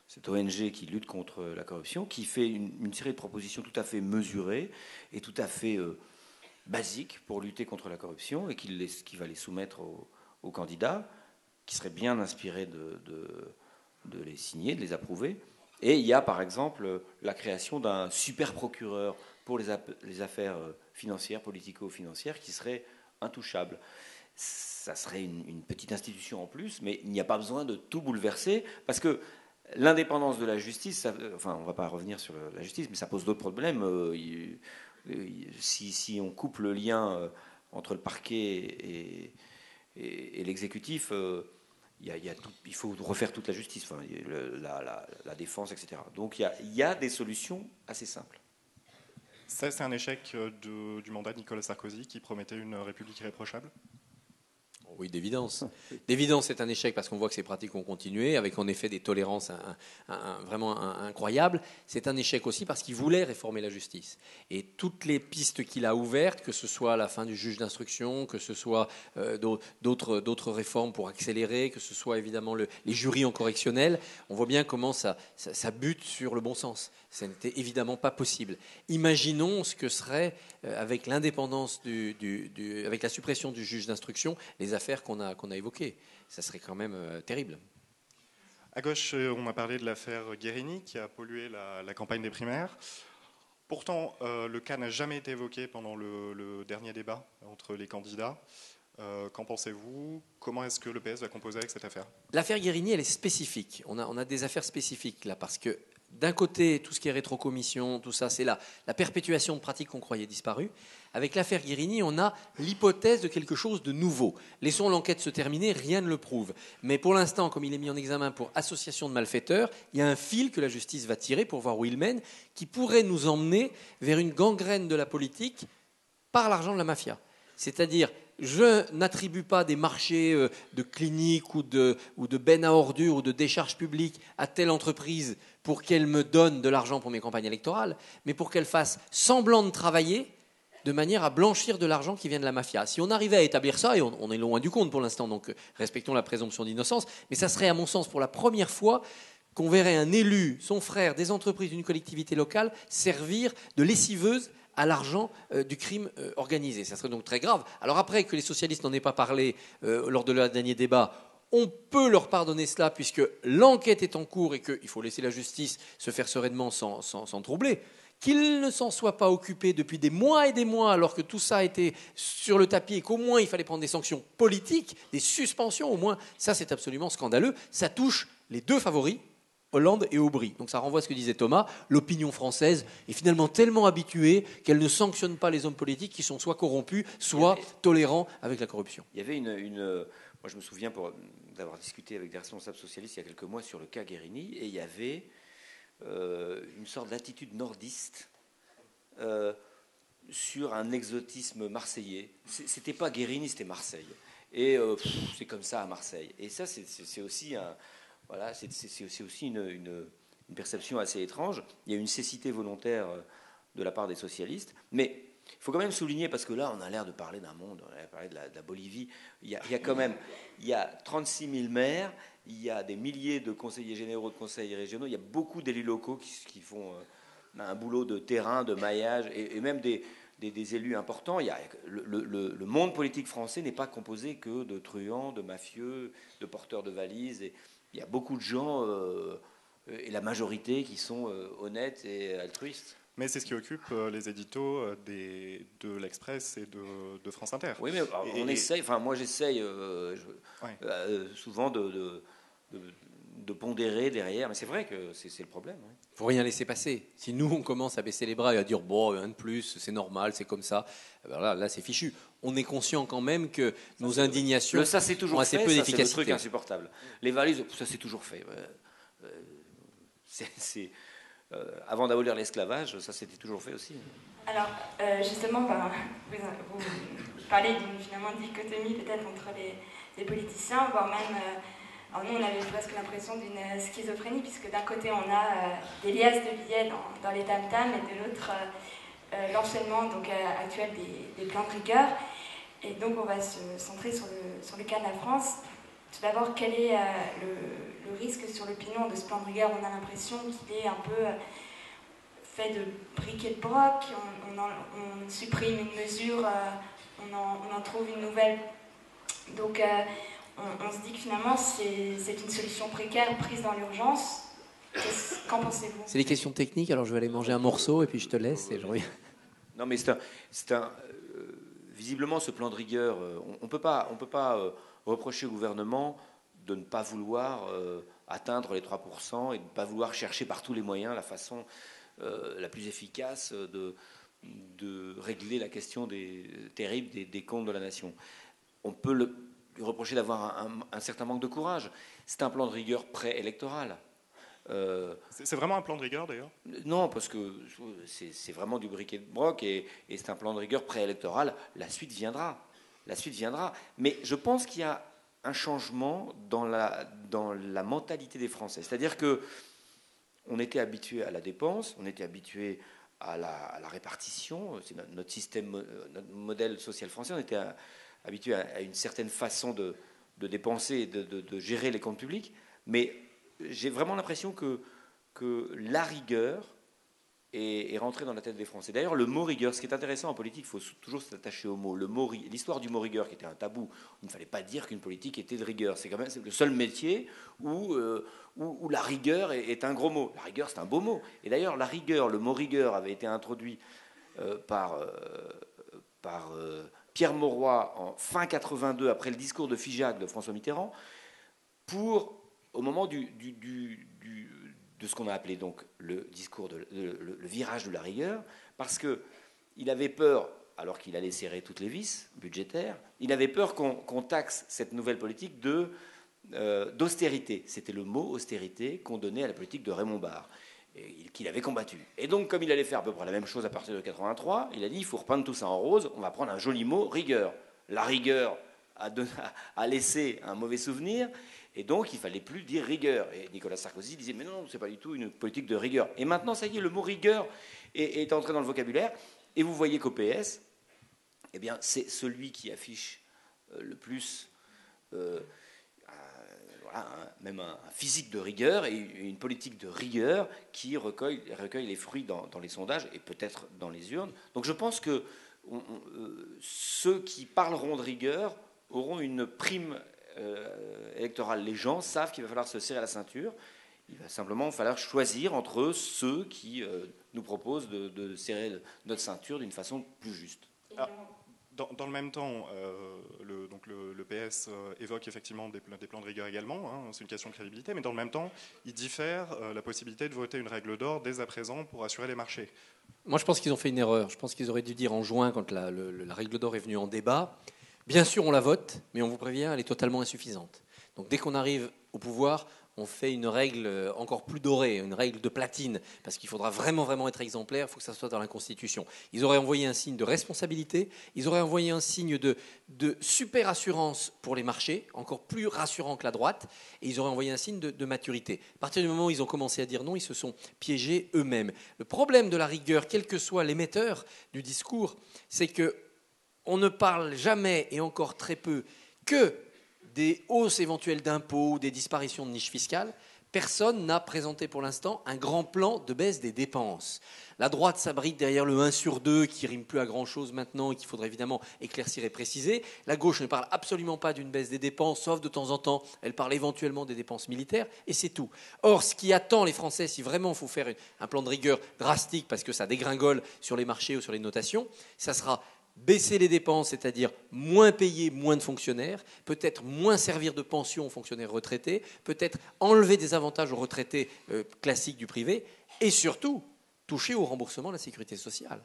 S3: cette ONG qui lutte contre la corruption, qui fait une série de propositions tout à fait mesurées et tout à fait basiques pour lutter contre la corruption et qui va les soumettre aux candidats, qui seraient bien inspirés de les signer, de les approuver. Et il y a par exemple la création d'un super procureur pour les affaires financières, politico-financières, qui serait intouchable. Ça serait une petite institution en plus, mais il n'y a pas besoin de tout bouleverser, parce que l'indépendance de la justice, enfin on ne va pas revenir sur la justice, mais ça pose d'autres problèmes. Si on coupe le lien entre le parquet et l'exécutif, il faut refaire toute la justice, enfin, la défense, etc. Donc il y a des solutions assez simples.
S4: Ça, c'est un échec du mandat de Nicolas Sarkozy qui promettait une république irréprochable?
S2: Oui, d'évidence. D'évidence, c'est un échec parce qu'on voit que ces pratiques ont continué, avec en effet des tolérances vraiment incroyables. C'est un échec aussi parce qu'il voulait réformer la justice. Et toutes les pistes qu'il a ouvertes, que ce soit la fin du juge d'instruction, que ce soit d'autres réformes pour accélérer, que ce soit évidemment les jurys en correctionnel, on voit bien comment ça bute sur le bon sens. Ça n'était évidemment pas possible. Imaginons ce que serait, avec l'indépendance, avec la suppression du juge d'instruction, les affaires qu'on a évoquées. Ça serait quand même terrible.
S4: À gauche, on a parlé de l'affaire Guérini qui a pollué la campagne des primaires. Pourtant, le cas n'a jamais été évoqué pendant le dernier débat entre les candidats. Qu'en pensez-vous? Comment est-ce que le PS va composer avec cette affaire?
S2: L'affaire Guérini, elle est spécifique. On a des affaires spécifiques là, parce que d'un côté, tout ce qui est rétrocommission, tout ça, c'est la perpétuation de pratiques qu'on croyait disparues. Avec l'affaire Guérini, on a l'hypothèse de quelque chose de nouveau. Laissons l'enquête se terminer, rien ne le prouve. Mais pour l'instant, comme il est mis en examen pour association de malfaiteurs, il y a un fil que la justice va tirer pour voir où il mène, qui pourrait nous emmener vers une gangrène de la politique par l'argent de la mafia. C'est-à-dire, je n'attribue pas des marchés de cliniques ou de bennes à ordures ou de décharges publiques à telle entreprise pour qu'elle me donne de l'argent pour mes campagnes électorales, mais pour qu'elle fasse semblant de travailler de manière à blanchir de l'argent qui vient de la mafia. Si on arrivait à établir ça, et on est loin du compte pour l'instant, donc respectons la présomption d'innocence, mais ça serait à mon sens pour la première fois qu'on verrait un élu, son frère, des entreprises d'une collectivité locale servir de lessiveuse à l'argent du crime organisé. Ça serait donc très grave. Alors après que les socialistes n'en aient pas parlé lors de leur dernier débat, on peut leur pardonner cela puisque l'enquête est en cours et qu'il faut laisser la justice se faire sereinement sans troubler. Qu'ils ne s'en soient pas occupés depuis des mois et des mois alors que tout ça était sur le tapis et qu'au moins il fallait prendre des sanctions politiques, des suspensions au moins, ça c'est absolument scandaleux. Ça touche les deux favoris, Hollande et Aubry. Donc ça renvoie à ce que disait Thomas, l'opinion française est finalement tellement habituée qu'elle ne sanctionne pas les hommes politiques qui sont soit corrompus, soit tolérants avec la corruption.
S3: Il y avait moi je me souviens d'avoir discuté avec des responsables socialistes il y a quelques mois sur le cas Guérini, et il y avait une sorte d'attitude nordiste sur un exotisme marseillais. C'était pas Guérini, c'était Marseille. Et c'est comme ça à Marseille. Et ça, c'est aussi c'est aussi une perception assez étrange. Il y a une cécité volontaire de la part des socialistes, mais il faut quand même souligner, parce que là, on a l'air de parler d'un monde, on a parlé de la Bolivie. Il y a 36 000 maires, il y a des milliers de conseillers généraux, de conseillers régionaux, il y a beaucoup d'élus locaux qui font un boulot de terrain, de maillage, et même des élus importants. Le monde politique français n'est pas composé que de truands, de mafieux, de porteurs de valises. Et il y a beaucoup de gens, et la majorité, qui sont honnêtes et altruistes.
S4: Mais c'est ce qui occupe les éditos de l'Express et de France Inter.
S3: Oui, mais moi j'essaye souvent de pondérer derrière. Mais c'est vrai que c'est le problème. Ouais.
S2: Il ne faut rien laisser passer. Si nous, on commence à baisser les bras et à dire bon, un de plus, c'est normal, c'est comme ça, ben là, c'est fichu. On est conscient quand même que nos indignations
S3: ça, c'est toujours
S2: ont assez
S3: fait,
S2: peu
S3: ça,
S2: d'efficacité.
S3: c'est le truc insupportable. Les valises, ça, c'est toujours fait. Avant d'abolir l'esclavage, ça, c'était toujours fait aussi.
S5: Alors, justement, vous parlez d'une finalement dichotomie peut-être entre les politiciens, voire même... alors nous, on avait presque l'impression d'une schizophrénie, puisque d'un côté, on a des liasses de billets dans les tam-tams, et de l'autre, l'enchaînement actuel des plans de rigueur. Et donc, on va se centrer sur le cas de la France. Tout d'abord, quel est le risque sur l'opinion de ce plan de rigueur? On a l'impression qu'il est un peu fait de briques et de broc. On supprime une mesure, on en trouve une nouvelle. Donc, on se dit que finalement, c'est une solution précaire prise dans l'urgence. Qu'en pensez-vous?
S2: C'est des questions techniques, alors je vais aller manger un morceau et puis je te laisse et je reviens.
S3: Non, mais visiblement, ce plan de rigueur, on peut pas reprocher au gouvernement de ne pas vouloir atteindre les 3% et de ne pas vouloir chercher par tous les moyens la façon la plus efficace de régler la question terrible des comptes de la nation. On peut lui reprocher d'avoir un certain manque de courage. C'est un plan de rigueur préélectoral.
S4: C'est vraiment un plan de rigueur d'ailleurs?
S3: Non, parce que c'est vraiment du briquet de broc et c'est un plan de rigueur préélectoral. La suite viendra. Mais je pense qu'il y a un changement dans la mentalité des Français. C'est-à-dire que on était habitué à la dépense, on était habitué à la répartition. C'est notre système, notre modèle social français. On était habitué à une certaine façon de dépenser et de gérer les comptes publics. Mais j'ai vraiment l'impression que la rigueur est rentrée dans la tête des Français. D'ailleurs, le mot rigueur, ce qui est intéressant en politique, il faut toujours s'attacher au mot. L'histoire du mot rigueur, qui était un tabou, il ne fallait pas dire qu'une politique était de rigueur. C'est quand même le seul métier où la rigueur est un gros mot. La rigueur, c'est un beau mot. Et d'ailleurs, la rigueur, le mot rigueur avait été introduit par Pierre Mauroy en fin 82, après le discours de Figeac de François Mitterrand, au moment de ce qu'on a appelé donc le discours, le virage de la rigueur, parce qu'il avait peur, alors qu'il allait serrer toutes les vis budgétaires, il avait peur qu'on taxe cette nouvelle politique d'austérité. C'était le mot austérité qu'on donnait à la politique de Raymond Barre, qu'il avait combattu. Et donc, comme il allait faire à peu près la même chose à partir de 83, il a dit, il faut repeindre tout ça en rose, on va prendre un joli mot, rigueur. La rigueur a laissé un mauvais souvenir, et donc il ne fallait plus dire rigueur. Et Nicolas Sarkozy disait, mais non, ce n'est pas du tout une politique de rigueur. Et maintenant, ça y est, le mot rigueur est entré dans le vocabulaire, et vous voyez qu'au PS, eh bien, c'est celui qui affiche le plus... même un physique de rigueur et une politique de rigueur qui recueille les fruits dans les sondages et peut-être dans les urnes. Donc je pense que ceux qui parleront de rigueur auront une prime électorale. Les gens savent qu'il va falloir se serrer la ceinture. Il va simplement falloir choisir entre ceux qui nous proposent de serrer notre ceinture d'une façon plus juste.
S4: Dans le même temps, le PS évoque effectivement des plans de rigueur également, hein, c'est une question de crédibilité, mais dans le même temps, il diffère la possibilité de voter une règle d'or dès à présent pour assurer les marchés.
S2: Moi, je pense qu'ils ont fait une erreur. Je pense qu'ils auraient dû dire en juin, quand la règle d'or est venue en débat, bien sûr, on la vote, mais on vous prévient, elle est totalement insuffisante. Donc dès qu'on arrive au pouvoir, on fait une règle encore plus dorée, une règle de platine, parce qu'il faudra vraiment être exemplaire, il faut que ça soit dans la Constitution. Ils auraient envoyé un signe de responsabilité, ils auraient envoyé un signe de super assurance pour les marchés, encore plus rassurant que la droite, et ils auraient envoyé un signe de maturité. À partir du moment où ils ont commencé à dire non, ils se sont piégés eux-mêmes. Le problème de la rigueur, quel que soit l'émetteur du discours, c'est qu'on ne parle jamais, et encore très peu, que des hausses éventuelles d'impôts ou des disparitions de niches fiscales. Personne n'a présenté pour l'instant un grand plan de baisse des dépenses. La droite s'abrite derrière le 1 sur 2 qui rime plus à grand-chose maintenant et qu'il faudrait évidemment éclaircir et préciser. La gauche ne parle absolument pas d'une baisse des dépenses, sauf de temps en temps, elle parle éventuellement des dépenses militaires, et c'est tout. Or, ce qui attend les Français, si vraiment il faut faire un plan de rigueur drastique parce que ça dégringole sur les marchés ou sur les notations, ça sera baisser les dépenses, c'est-à-dire moins payer moins de fonctionnaires, peut-être moins servir de pension aux fonctionnaires retraités, peut-être enlever des avantages aux retraités classiques du privé, et surtout toucher au remboursement de la sécurité sociale.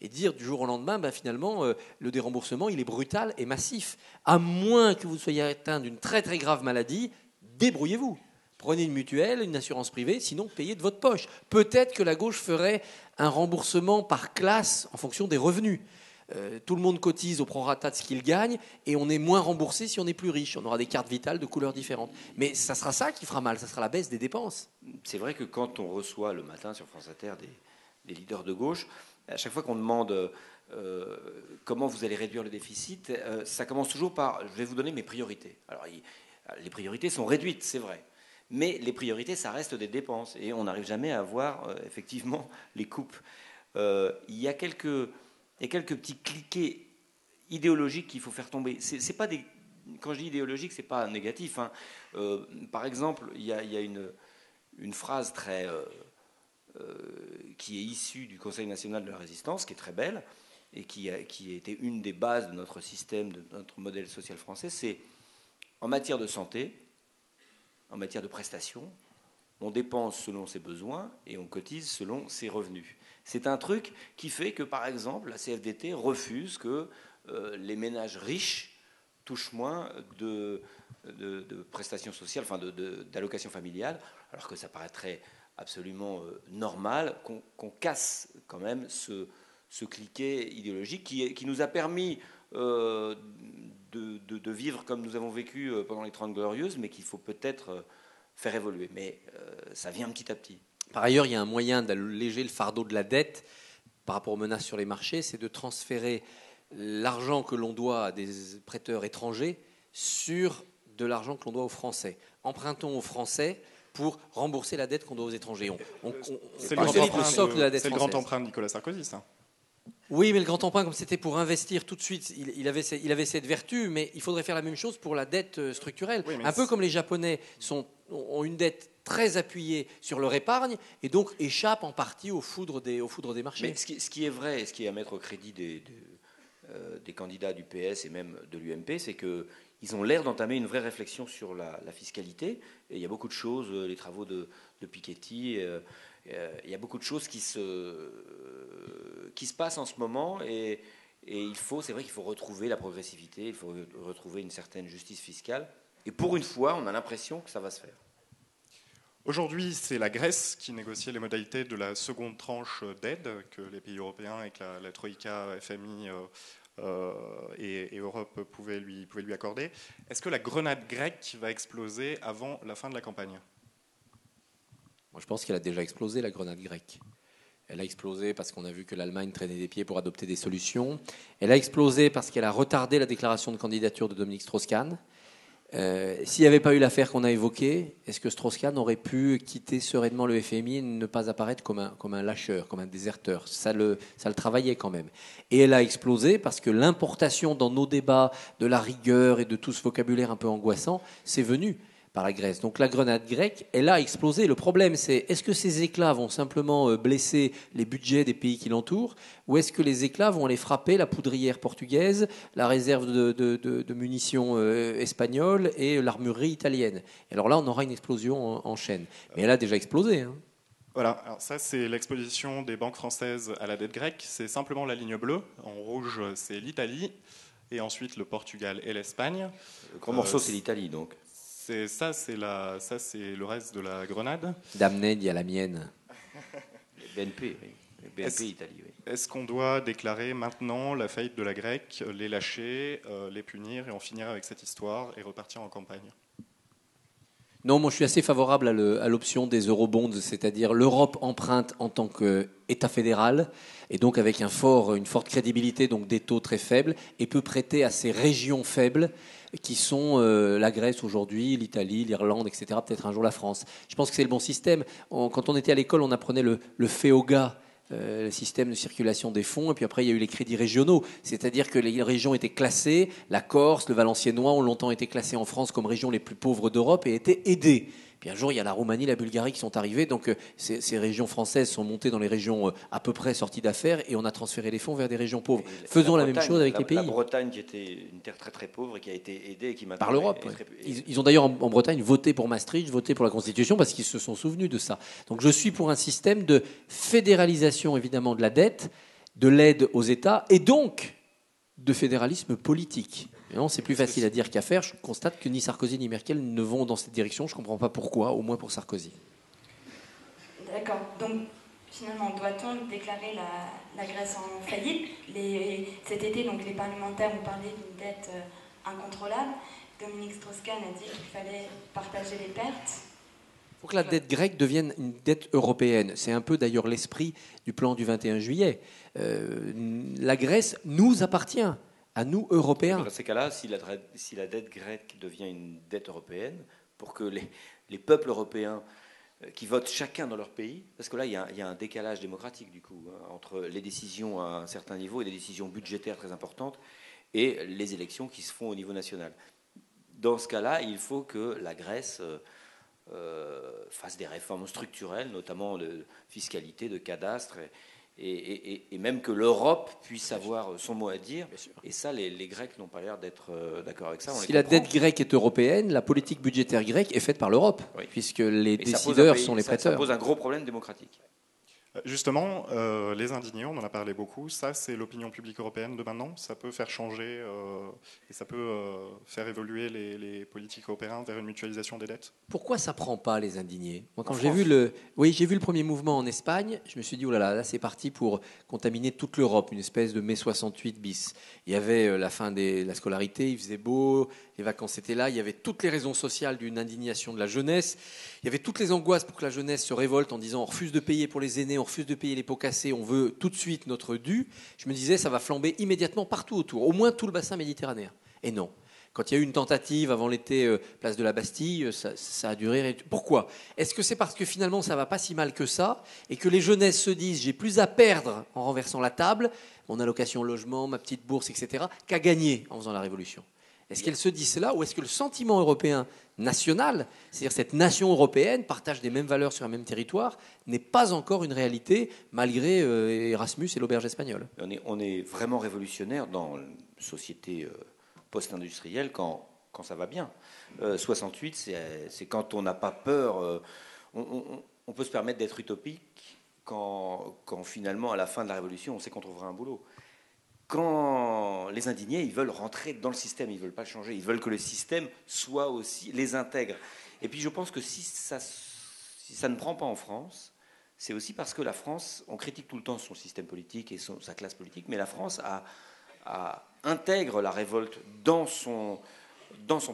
S2: Et dire du jour au lendemain, finalement, le déremboursement, il est brutal et massif. À moins que vous soyez atteint d'une très très grave maladie, débrouillez-vous. Prenez une mutuelle, une assurance privée, sinon payez de votre poche. Peut-être que la gauche ferait un remboursement par classe en fonction des revenus. Tout le monde cotise au prorata de ce qu'il gagne et on est moins remboursé si on est plus riche. On aura des cartes vitales de couleurs différentes. Mais ça sera ça qui fera mal, ça sera la baisse des dépenses.
S3: C'est vrai que quand on reçoit le matin sur France Inter des leaders de gauche, à chaque fois qu'on demande comment vous allez réduire le déficit, ça commence toujours par « je vais vous donner mes priorités ». Alors les priorités sont réduites, c'est vrai. Mais les priorités, ça reste des dépenses. Et on n'arrive jamais à avoir effectivement les coupes. Il y a quelques petits cliquets idéologiques qu'il faut faire tomber. C'est pas des, quand je dis idéologique, c'est pas négatif. Hein. Par exemple, il y a une phrase qui est issue du Conseil national de la résistance, qui est très belle, et qui était une des bases de notre système, de notre modèle social français, c'est en matière de santé, en matière de prestations, on dépense selon ses besoins et on cotise selon ses revenus. C'est un truc qui fait que, par exemple, la CFDT refuse que les ménages riches touchent moins de prestations sociales, enfin d'allocations familiales, alors que ça paraîtrait absolument normal qu'on casse quand même ce cliquet idéologique qui nous a permis de vivre comme nous avons vécu pendant les 30 Glorieuses, mais qu'il faut peut-être faire évoluer. Mais ça vient petit à petit.
S2: Par ailleurs, il y a un moyen d'alléger le fardeau de la dette par rapport aux menaces sur les marchés, c'est de transférer l'argent que l'on doit à des prêteurs étrangers sur de l'argent que l'on doit aux Français. Empruntons aux Français pour rembourser la dette qu'on doit aux étrangers.
S4: C'est
S2: le socle de la dette française.
S4: C'est le grand emprunt de Nicolas Sarkozy, ça.
S2: Oui, mais le grand emprunt, comme c'était pour investir tout de suite, il avait cette vertu, mais il faudrait faire la même chose pour la dette structurelle. Oui, un peu comme les Japonais ont une dette très appuyée sur leur épargne et donc échappent en partie aux foudres des marchés.
S3: Mais ce qui est vrai et ce qui est à mettre au crédit des candidats du PS et même de l'UMP, c'est qu'ils ont l'air d'entamer une vraie réflexion sur la fiscalité. Et il y a beaucoup de choses, les travaux de Piketty, il y a beaucoup de choses qui se passent en ce moment et c'est vrai qu'il faut retrouver la progressivité, il faut retrouver une certaine justice fiscale. Et pour une fois, on a l'impression que ça va se faire.
S4: Aujourd'hui, c'est la Grèce qui négociait les modalités de la seconde tranche d'aide que les pays européens et que la Troïka, FMI et Europe pouvaient lui accorder. Est-ce que la grenade grecque va exploser avant la fin de la campagne ?
S2: Moi, je pense qu'elle a déjà explosé, la grenade grecque. Elle a explosé parce qu'on a vu que l'Allemagne traînait des pieds pour adopter des solutions. Elle a explosé parce qu'elle a retardé la déclaration de candidature de Dominique Strauss-Kahn. S'il n'y avait pas eu l'affaire qu'on a évoquée, est-ce que Strauss-Kahn aurait pu quitter sereinement le FMI et ne pas apparaître comme un lâcheur, comme un déserteur ? Ça le travaillait quand même. Et elle a explosé parce que l'importation dans nos débats de la rigueur et de tout ce vocabulaire un peu angoissant, c'est venu par la Grèce. Donc la grenade grecque, elle a explosé. Le problème, c'est est-ce que ces éclats vont simplement blesser les budgets des pays qui l'entourent, ou est-ce que les éclats vont aller frapper la poudrière portugaise, la réserve de munitions espagnoles et l'armurerie italienne ? Et alors là, on aura une explosion en chaîne. Mais elle a déjà explosé. Hein.
S4: Voilà, alors ça c'est l'exposition des banques françaises à la dette grecque. C'est simplement la ligne bleue. En rouge, c'est l'Italie, et ensuite le Portugal et l'Espagne.
S3: Le grand morceau, c'est l'Italie, donc.
S4: Ça, c'est le reste de la grenade.
S2: Damned, il y a la mienne.
S3: BNP, oui. BNP Italie, oui.
S4: Est-ce qu'on doit déclarer maintenant la faillite de la grecque, les lâcher, les punir et en finir avec cette histoire et repartir en campagne ?
S2: Non, moi je suis assez favorable à l'option des eurobonds, c'est-à-dire l'Europe emprunte en tant qu'État fédéral et donc avec une forte crédibilité, donc des taux très faibles, et peut prêter à ces régions faibles qui sont la Grèce aujourd'hui, l'Italie, l'Irlande, etc., peut-être un jour la France. Je pense que c'est le bon système. Quand on était à l'école, on apprenait le FEOGA, le système de circulation des fonds, et puis après il y a eu les crédits régionaux, c'est-à-dire que les régions étaient classées, la Corse, le Valenciennois ont longtemps été classés en France comme régions les plus pauvres d'Europe et étaient aidées. Puis un jour, il y a la Roumanie, la Bulgarie qui sont arrivées. Donc ces régions françaises sont montées dans les régions à peu près sorties d'affaires et on a transféré les fonds vers des régions pauvres. Faisons la même chose avec les pays.
S3: La Bretagne, qui était une terre très très pauvre et qui a été aidée et qui maintenant
S2: par l'Europe. Ils ont d'ailleurs en Bretagne voté pour Maastricht, voté pour la Constitution parce qu'ils se sont souvenus de ça. Donc je suis pour un système de fédéralisation évidemment de la dette, de l'aide aux États et donc de fédéralisme politique. C'est plus facile à dire qu'à faire. Je constate que ni Sarkozy ni Merkel ne vont dans cette direction. Je ne comprends pas pourquoi, au moins pour Sarkozy.
S5: D'accord. Donc, finalement, doit-on déclarer la Grèce en faillite ? Cet été, donc, les parlementaires ont parlé d'une dette incontrôlable. Dominique Strauss-Kahn a dit qu'il fallait partager les pertes.
S2: Il faut que la dette grecque devienne une dette européenne. C'est un peu d'ailleurs l'esprit du plan du 21 juillet. La Grèce nous appartient. À nous, Européens.
S3: Dans ces cas-là, si la dette grecque devient une dette européenne, pour que les peuples européens qui votent chacun dans leur pays, parce que là, il y a un décalage démocratique, du coup, entre les décisions à un certain niveau et des décisions budgétaires très importantes et les élections qui se font au niveau national. Dans ce cas-là, il faut que la Grèce fasse des réformes structurelles, notamment de fiscalité, de cadastre, et même que l'Europe puisse avoir son mot à dire. Et ça, les Grecs n'ont pas l'air d'être d'accord avec ça.
S2: Si la dette grecque est européenne, la politique budgétaire grecque est faite par l'Europe, puisque les décideurs sont les prêteurs.
S3: Ça pose un gros problème démocratique.
S4: Justement, les indignés, on en a parlé beaucoup, ça c'est l'opinion publique européenne de maintenant, ça peut faire changer et ça peut faire évoluer les politiques européennes vers une mutualisation des dettes.
S2: Pourquoi ça prend pas les indignés ? Moi, quand j'ai vu le premier mouvement en Espagne, je me suis dit oh là c'est parti pour contaminer toute l'Europe, une espèce de mai 68 bis. Il y avait la fin de la scolarité, il faisait beau, les vacances étaient là, il y avait toutes les raisons sociales d'une indignation de la jeunesse, il y avait toutes les angoisses pour que la jeunesse se révolte en disant on refuse de payer pour les aînés, on refuse de payer les pots cassés, on veut tout de suite notre dû. Je me disais ça va flamber immédiatement partout autour, au moins tout le bassin méditerranéen. Et non. Quand il y a eu une tentative avant l'été, place de la Bastille, ça a duré. Pourquoi ? Est-ce que c'est parce que finalement ça va pas si mal que ça et que les jeunesses se disent j'ai plus à perdre en renversant la table, mon allocation logement, ma petite bourse, etc., qu'à gagner en faisant la révolution ? Est-ce qu'elles se disent cela ou est-ce que le sentiment européen national, c'est-à-dire cette nation européenne, partage des mêmes valeurs sur un même territoire, n'est pas encore une réalité malgré Erasmus et l'auberge espagnole ?
S3: On est vraiment révolutionnaire dans une société post-industrielle quand ça va bien. 68, c'est quand on n'a pas peur. On peut se permettre d'être utopique quand finalement, à la fin de la Révolution, on sait qu'on trouvera un boulot. Quand les indignés, ils veulent rentrer dans le système, ils ne veulent pas le changer, ils veulent que le système soit aussi, les intègre. Et puis je pense que si ça ne prend pas en France, c'est aussi parce que la France, on critique tout le temps son système politique et sa classe politique, mais la France intègre la révolte dans son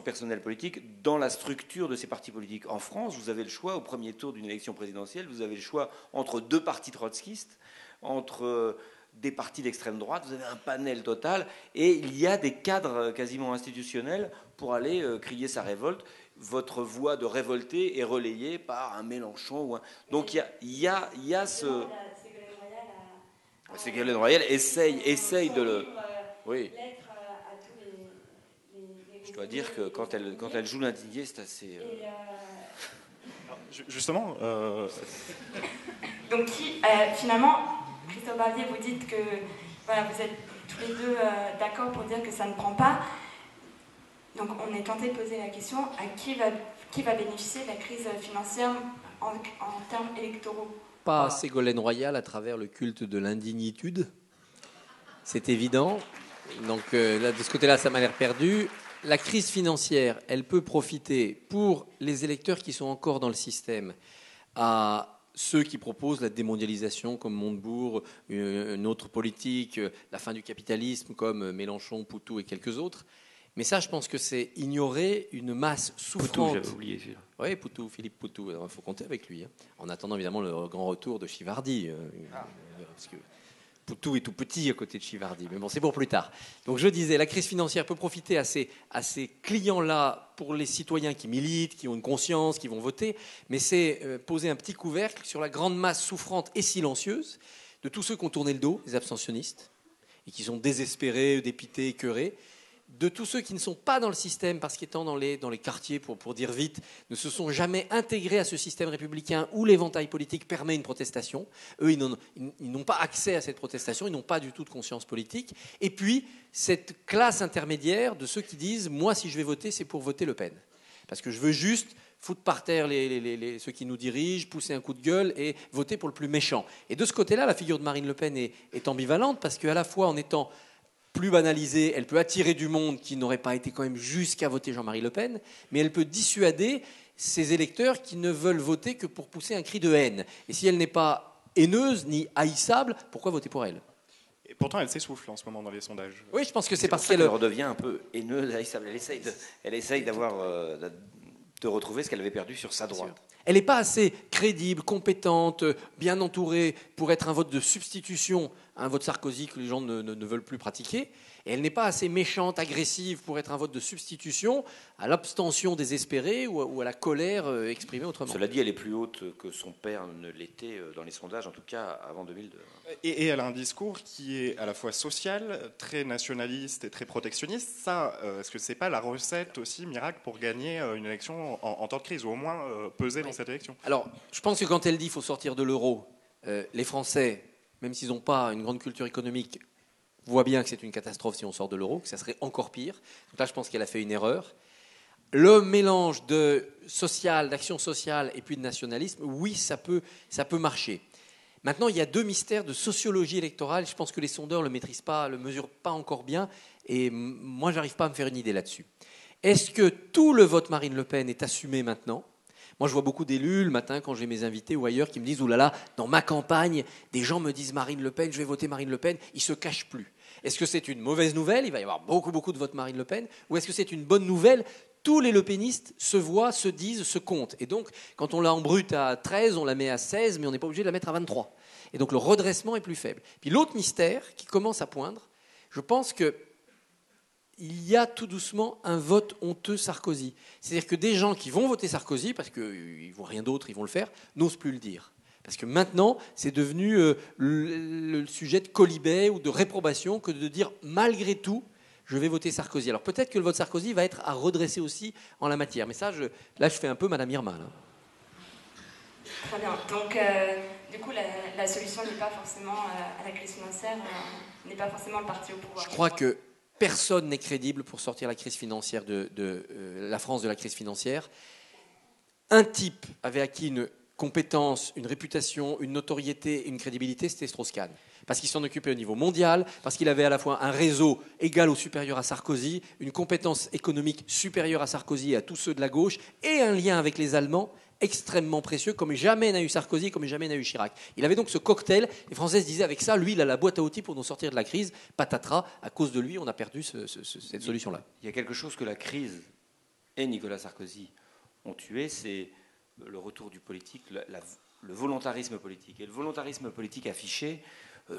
S3: personnel politique, dans la structure de ses partis politiques. En France, vous avez le choix, au premier tour d'une élection présidentielle, vous avez le choix entre deux partis trotskistes, entre des partis d'extrême droite, vous avez un panel total, et il y a des cadres quasiment institutionnels pour aller crier sa révolte. Votre voix de révolté est relayée par un Mélenchon. Donc il y a ce... Ségolène Royal essaye de le... Oui. Je dois dire que quand elle joue l'indigné, c'est assez...
S4: Justement...
S5: Donc finalement, Christophe Barbier, vous dites que voilà, vous êtes tous les deux d'accord pour dire que ça ne prend pas. Donc on est tenté de poser la question, à qui va bénéficier de la crise financière en termes électoraux ?
S2: Pas Ségolène Royal à travers le culte de l'indignitude. C'est évident. Donc là, de ce côté-là, ça m'a l'air perdu. La crise financière, elle peut profiter pour les électeurs qui sont encore dans le système à ceux qui proposent la démondialisation comme Montebourg, une autre politique, la fin du capitalisme comme Mélenchon, Poutou et quelques autres. Mais ça, je pense que c'est ignorer une masse souffrante.
S3: Poutou, j'avais oublié celui-là.
S2: Oui, Poutou, Philippe Poutou. Il faut compter avec lui. En attendant évidemment le grand retour de Chivardi. Parce que Poutou est tout petit à côté de Chivardi. Mais bon, c'est pour plus tard. Donc je disais, la crise financière peut profiter à ces clients-là pour les citoyens qui militent, qui ont une conscience, qui vont voter. Mais c'est poser un petit couvercle sur la grande masse souffrante et silencieuse de tous ceux qui ont tourné le dos, les abstentionnistes, et qui sont désespérés, dépités, écœurés. de tous ceux qui ne sont pas dans le système, parce qu'étant dans les quartiers, pour dire vite, ne se sont jamais intégrés à ce système républicain où l'éventail politique permet une protestation. Eux, ils n'ont pas accès à cette protestation, ils n'ont pas du tout de conscience politique. Et puis, cette classe intermédiaire de ceux qui disent « moi, si je vais voter, c'est pour voter Le Pen ». Parce que je veux juste foutre par terre ceux qui nous dirigent, pousser un coup de gueule et voter pour le plus méchant. Et de ce côté-là, la figure de Marine Le Pen est ambivalente, parce qu'à la fois, en étant plus banalisée, elle peut attirer du monde qui n'aurait pas été quand même jusqu'à voter Jean-Marie Le Pen, mais elle peut dissuader ces électeurs qui ne veulent voter que pour pousser un cri de haine. Et si elle n'est pas haineuse ni haïssable, pourquoi voter pour elle ?
S4: Et pourtant, elle s'essouffle en ce moment dans les sondages.
S2: Oui, je pense que c'est parce
S3: qu'elle redevient un peu haineuse, haïssable. Elle essaye de retrouver ce qu'elle avait perdu sur sa droite.
S2: Elle n'est pas assez crédible, compétente, bien entourée pour être un vote de substitution à un vote Sarkozy que les gens ne veulent plus pratiquer. Et elle n'est pas assez méchante, agressive pour être un vote de substitution à l'abstention désespérée ou à la colère exprimée autrement.
S3: Cela dit, elle est plus haute que son père ne l'était dans les sondages, en tout cas avant 2002.
S4: Et elle a un discours qui est à la fois social, très nationaliste et très protectionniste. Ça, est-ce que c'est pas la recette aussi miracle pour gagner une élection en temps de crise, ou au moins peser dans cette élection ?
S2: Alors, je pense que quand elle dit qu'il faut sortir de l'euro, les Français, même s'ils n'ont pas une grande culture économique, voient bien que c'est une catastrophe si on sort de l'euro, que ça serait encore pire. Donc là, je pense qu'elle a fait une erreur. Le mélange de social, d'action sociale et puis de nationalisme, oui, ça peut marcher. Maintenant, il y a deux mystères de sociologie électorale. Je pense que les sondeurs ne le maîtrisent pas, le mesurent pas encore bien. Et moi, je n'arrive pas à me faire une idée là-dessus. Est-ce que tout le vote Marine Le Pen est assumé maintenant ? Moi, je vois beaucoup d'élus le matin quand j'ai mes invités ou ailleurs qui me disent « Ouh là là, dans ma campagne, des gens me disent Marine Le Pen, je vais voter Marine Le Pen. » Ils ne se cachent plus. Est-ce que c'est une mauvaise nouvelle ? Il va y avoir beaucoup de votes Marine Le Pen. Ou est-ce que c'est une bonne nouvelle ? Tous les lepénistes se voient, se disent, se comptent. Et donc, quand on l'a en brut à 13, on la met à 16, mais on n'est pas obligé de la mettre à 23. Et donc, le redressement est plus faible. Puis l'autre mystère qui commence à poindre, je pense que il y a tout doucement un vote honteux Sarkozy. C'est-à-dire que des gens qui vont voter Sarkozy, parce qu'ils ne voient rien d'autre, ils vont le faire, n'osent plus le dire. Parce que maintenant, c'est devenu le sujet de colibet ou de réprobation que de dire malgré tout, je vais voter Sarkozy. Alors peut-être que le vote Sarkozy va être à redresser aussi en la matière. Mais ça, là, je fais un peu Madame Irma. Là.
S5: Très bien. Donc, du coup, la solution n'est pas forcément à la crise financière, n'est pas forcément le parti au pouvoir.
S2: Je crois que personne n'est crédible pour sortir la crise financière la France de la crise financière. Un type avait acquis une compétence, une réputation, une notoriété, une crédibilité, c'était Strauss-Kahn. Parce qu'il s'en occupait au niveau mondial, parce qu'il avait à la fois un réseau égal ou supérieur à Sarkozy, une compétence économique supérieure à Sarkozy et à tous ceux de la gauche, et un lien avec les Allemands extrêmement précieux, comme jamais n'a eu Sarkozy, comme jamais n'a eu Chirac. Il avait donc ce cocktail. Les Français se disaient, avec ça, lui, il a la boîte à outils pour nous sortir de la crise. Patatras, à cause de lui, on a perdu cette solution-là.
S3: Il y a quelque chose que la crise et Nicolas Sarkozy ont tué, c'est le retour du politique, le volontarisme politique. Et le volontarisme politique affiché,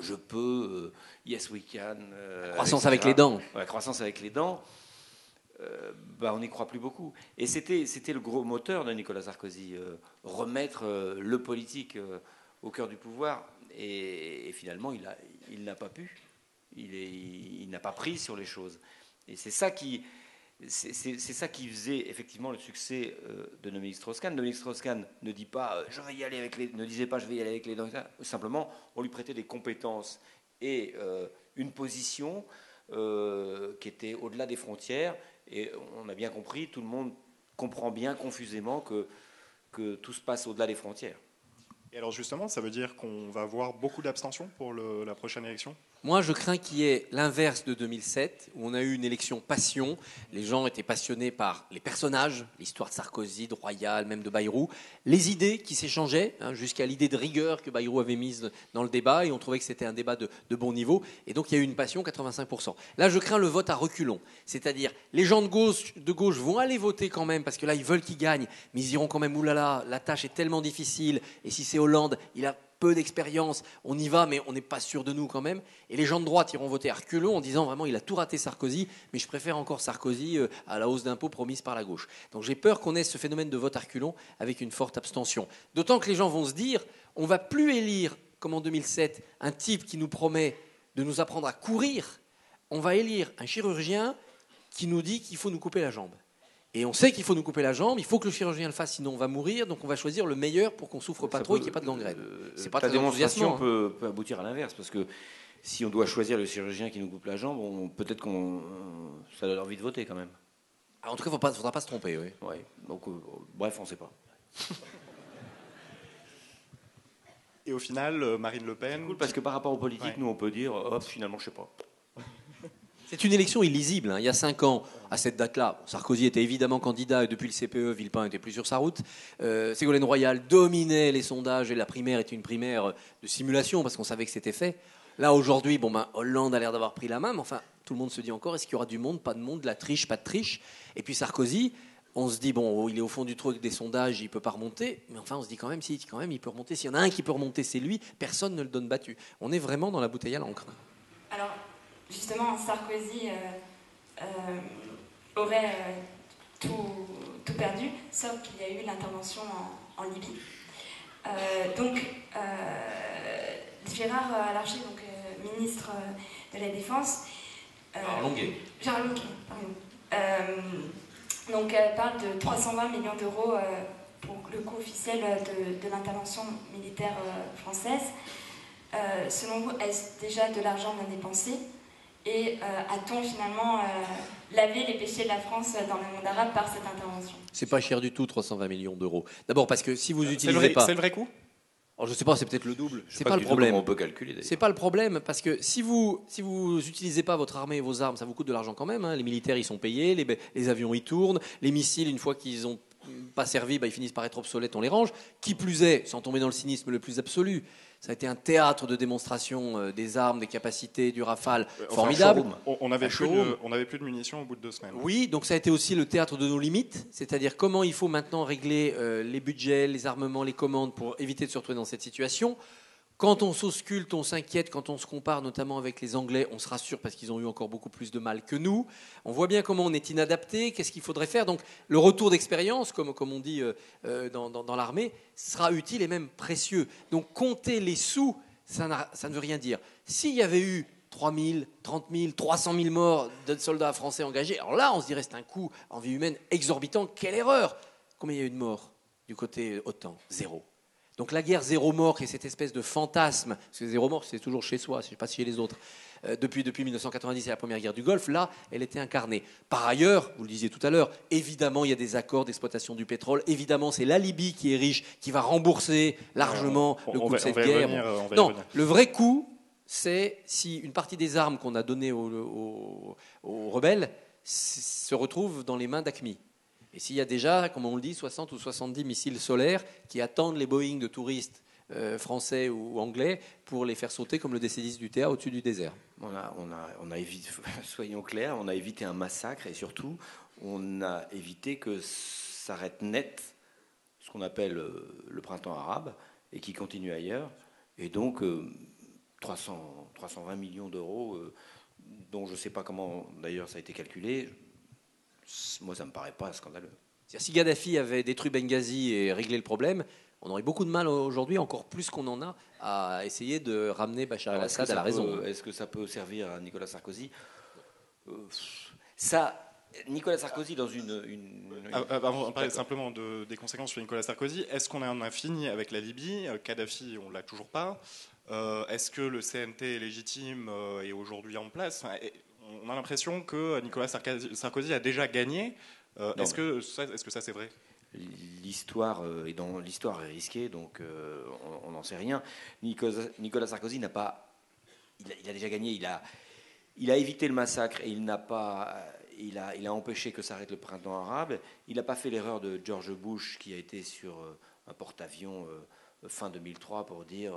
S3: je peux, yes we can...
S2: la croissance avec les dents.
S3: La croissance avec les dents. On n'y croit plus beaucoup. Et c'était le gros moteur de Nicolas Sarkozy, remettre le politique au cœur du pouvoir. Et finalement, il n'a pas pu. Il n'a pas pris sur les choses. Et c'est ça qui faisait effectivement le succès de Dominique Strauss-Kahn. Dominique Strauss-Kahn ne disait pas je vais y aller avec les dents. Simplement, on lui prêtait des compétences et une position qui était au-delà des frontières. Et on a bien compris, tout le monde comprend bien confusément que tout se passe au-delà des frontières.
S4: Et alors justement, ça veut dire qu'on va avoir beaucoup d'abstention pour la prochaine élection ?
S2: Moi, je crains qu'il y ait l'inverse de 2007, où on a eu une élection passion. Les gens étaient passionnés par les personnages, l'histoire de Sarkozy, de Royal, même de Bayrou, les idées qui s'échangeaient, jusqu'à l'idée de rigueur que Bayrou avait mise dans le débat, et on trouvait que c'était un débat de bon niveau. Et donc, il y a eu une passion, 85%. Là, je crains le vote à reculons. C'est-à-dire, les gens de gauche vont aller voter quand même, parce que là, ils veulent qu'ils gagnent, mais ils iront quand même, oulala, la tâche est tellement difficile, et si c'est Hollande, il a peu d'expérience, on y va, mais on n'est pas sûr de nous quand même. Et les gens de droite iront voter à reculons en disant vraiment il a tout raté Sarkozy, mais je préfère encore Sarkozy à la hausse d'impôts promise par la gauche. Donc j'ai peur qu'on ait ce phénomène de vote à reculons avec une forte abstention. D'autant que les gens vont se dire on ne va plus élire, comme en 2007, un type qui nous promet de nous apprendre à courir. On va élire un chirurgien qui nous dit qu'il faut nous couper la jambe. Et on sait qu'il faut nous couper la jambe, il faut que le chirurgien le fasse, sinon on va mourir, donc on va choisir le meilleur pour qu'on souffre pas trop et qu'il n'y ait pas de gangrène. C'est pas
S3: ta
S2: très
S3: démonstration
S2: enthousiasmant.
S3: peut aboutir à l'inverse, parce que si on doit choisir le chirurgien qui nous coupe la jambe, peut-être ça donne envie de voter quand même.
S2: En tout cas, il ne faudra pas se tromper. Oui.
S3: Ouais. Donc, bref, on ne sait pas.
S4: Et au final, Marine Le Pen...
S3: C'est cool parce que par rapport aux politiques, nous on peut dire, hop, finalement, je sais pas.
S2: C'est une élection illisible. Il y a 5 ans, à cette date-là, Sarkozy était évidemment candidat et depuis le CPE, Villepin n'était plus sur sa route. Ségolène Royal dominait les sondages et la primaire était une primaire de simulation parce qu'on savait que c'était fait. Là, aujourd'hui, Hollande a l'air d'avoir pris la main, mais enfin, tout le monde se dit encore, est-ce qu'il y aura du monde, pas de monde, de la triche, pas de triche. Et puis Sarkozy, on se dit, il est au fond du trou avec des sondages, il ne peut pas remonter. Mais enfin, on se dit quand même, il peut remonter. S'il y en a un qui peut remonter, c'est lui. Personne ne le donne battu. On est vraiment dans la bouteille à l'encre.
S5: Alors, justement, Sarkozy aurait tout perdu, sauf qu'il y a eu l'intervention en Libye. Gérard Larcher, ministre de la Défense...
S3: Gérard Longuet,
S5: pardon. Parle de 320 millions d'euros pour le coût officiel de l'intervention militaire française. Selon vous, est-ce déjà de l'argent bien dépensé ? Et a-t-on finalement lavé les péchés de la France dans le monde arabe par cette intervention ?
S2: C'est pas cher du tout, 320 millions d'euros. D'abord parce que si vous utilisez pas...
S4: C'est le vrai coût ?
S2: Alors, je ne sais pas, c'est peut-être le double.
S3: je sais
S2: C'est
S3: pas
S2: pas le problème.
S3: On peut calculer d'ailleurs.
S2: C'est pas le problème parce que si vous utilisez pas votre armée et vos armes, ça vous coûte de l'argent quand même. Les militaires ils sont payés, les avions ils tournent, les missiles une fois qu'ils ont pas servi, ils finissent par être obsolètes, on les range. Qui plus est, sans tomber dans le cynisme le plus absolu, ça a été un théâtre de démonstration des armes, des capacités, du Rafale, formidable.
S4: On n'avait plus de munitions au bout de 2 semaines.
S2: Oui, donc ça a été aussi le théâtre de nos limites, c'est-à-dire comment il faut maintenant régler les budgets, les armements, les commandes pour éviter de se retrouver dans cette situation. Quand on s'ausculte, on s'inquiète, quand on se compare notamment avec les Anglais, on se rassure parce qu'ils ont eu encore beaucoup plus de mal que nous. On voit bien comment on est inadapté, qu'est-ce qu'il faudrait faire. Donc le retour d'expérience, comme on dit dans l'armée, sera utile et même précieux. Donc compter les sous, ça ne veut rien dire. S'il y avait eu 3 000, 30 000, 300 000 morts de soldats français engagés, alors là on se dirait c'est un coût en vie humaine exorbitant, quelle erreur. Combien il y a eu de morts du côté OTAN ? 0. Donc la guerre zéro mort, qui est cette espèce de fantasme, parce que zéro mort, c'est toujours chez soi, c'est pas chez les autres, depuis 1990 et la première guerre du Golfe, là, elle était incarnée. Par ailleurs, vous le disiez tout à l'heure, évidemment, il y a des accords d'exploitation du pétrole, évidemment, c'est la Libye qui est riche, qui va rembourser largement le coût de cette guerre. Non, le vrai coût, c'est si une partie des armes qu'on a données aux rebelles se retrouve dans les mains d'AQMI. Et s'il y a déjà, comme on le dit, 60 ou 70 missiles solaires qui attendent les Boeing de touristes français ou anglais pour les faire sauter comme le DC-10 du TA au-dessus du désert.
S3: On a évité, soyons clairs, on a évité un massacre et surtout, on a évité que s'arrête net ce qu'on appelle le printemps arabe et qui continue ailleurs. Et donc, 320 millions d'euros, dont je ne sais pas comment d'ailleurs ça a été calculé, moi, ça ne me paraît pas scandaleux.
S2: Si Kadhafi avait détruit Benghazi et réglé le problème, on aurait beaucoup de mal aujourd'hui, encore plus qu'on en a, à essayer de ramener Bachar el-Assad à la raison.
S3: Est-ce que ça peut servir à Nicolas Sarkozy ? Nicolas Sarkozy, dans
S4: Avant de parler simplement des conséquences sur Nicolas Sarkozy, est-ce qu'on en a fini avec la Libye ? Kadhafi, on ne l'a toujours pas. Est-ce que le CNT est légitime et aujourd'hui en place ? On a l'impression que Nicolas Sarkozy a déjà gagné. Est-ce que ça c'est vrai ?
S3: L'histoire est risquée, donc on n'en sait rien. Nicolas Sarkozy il a déjà gagné. Il a évité le massacre et il a empêché que s'arrête le printemps arabe. Il n'a pas fait l'erreur de George Bush qui a été sur un porte-avions fin 2003 pour dire.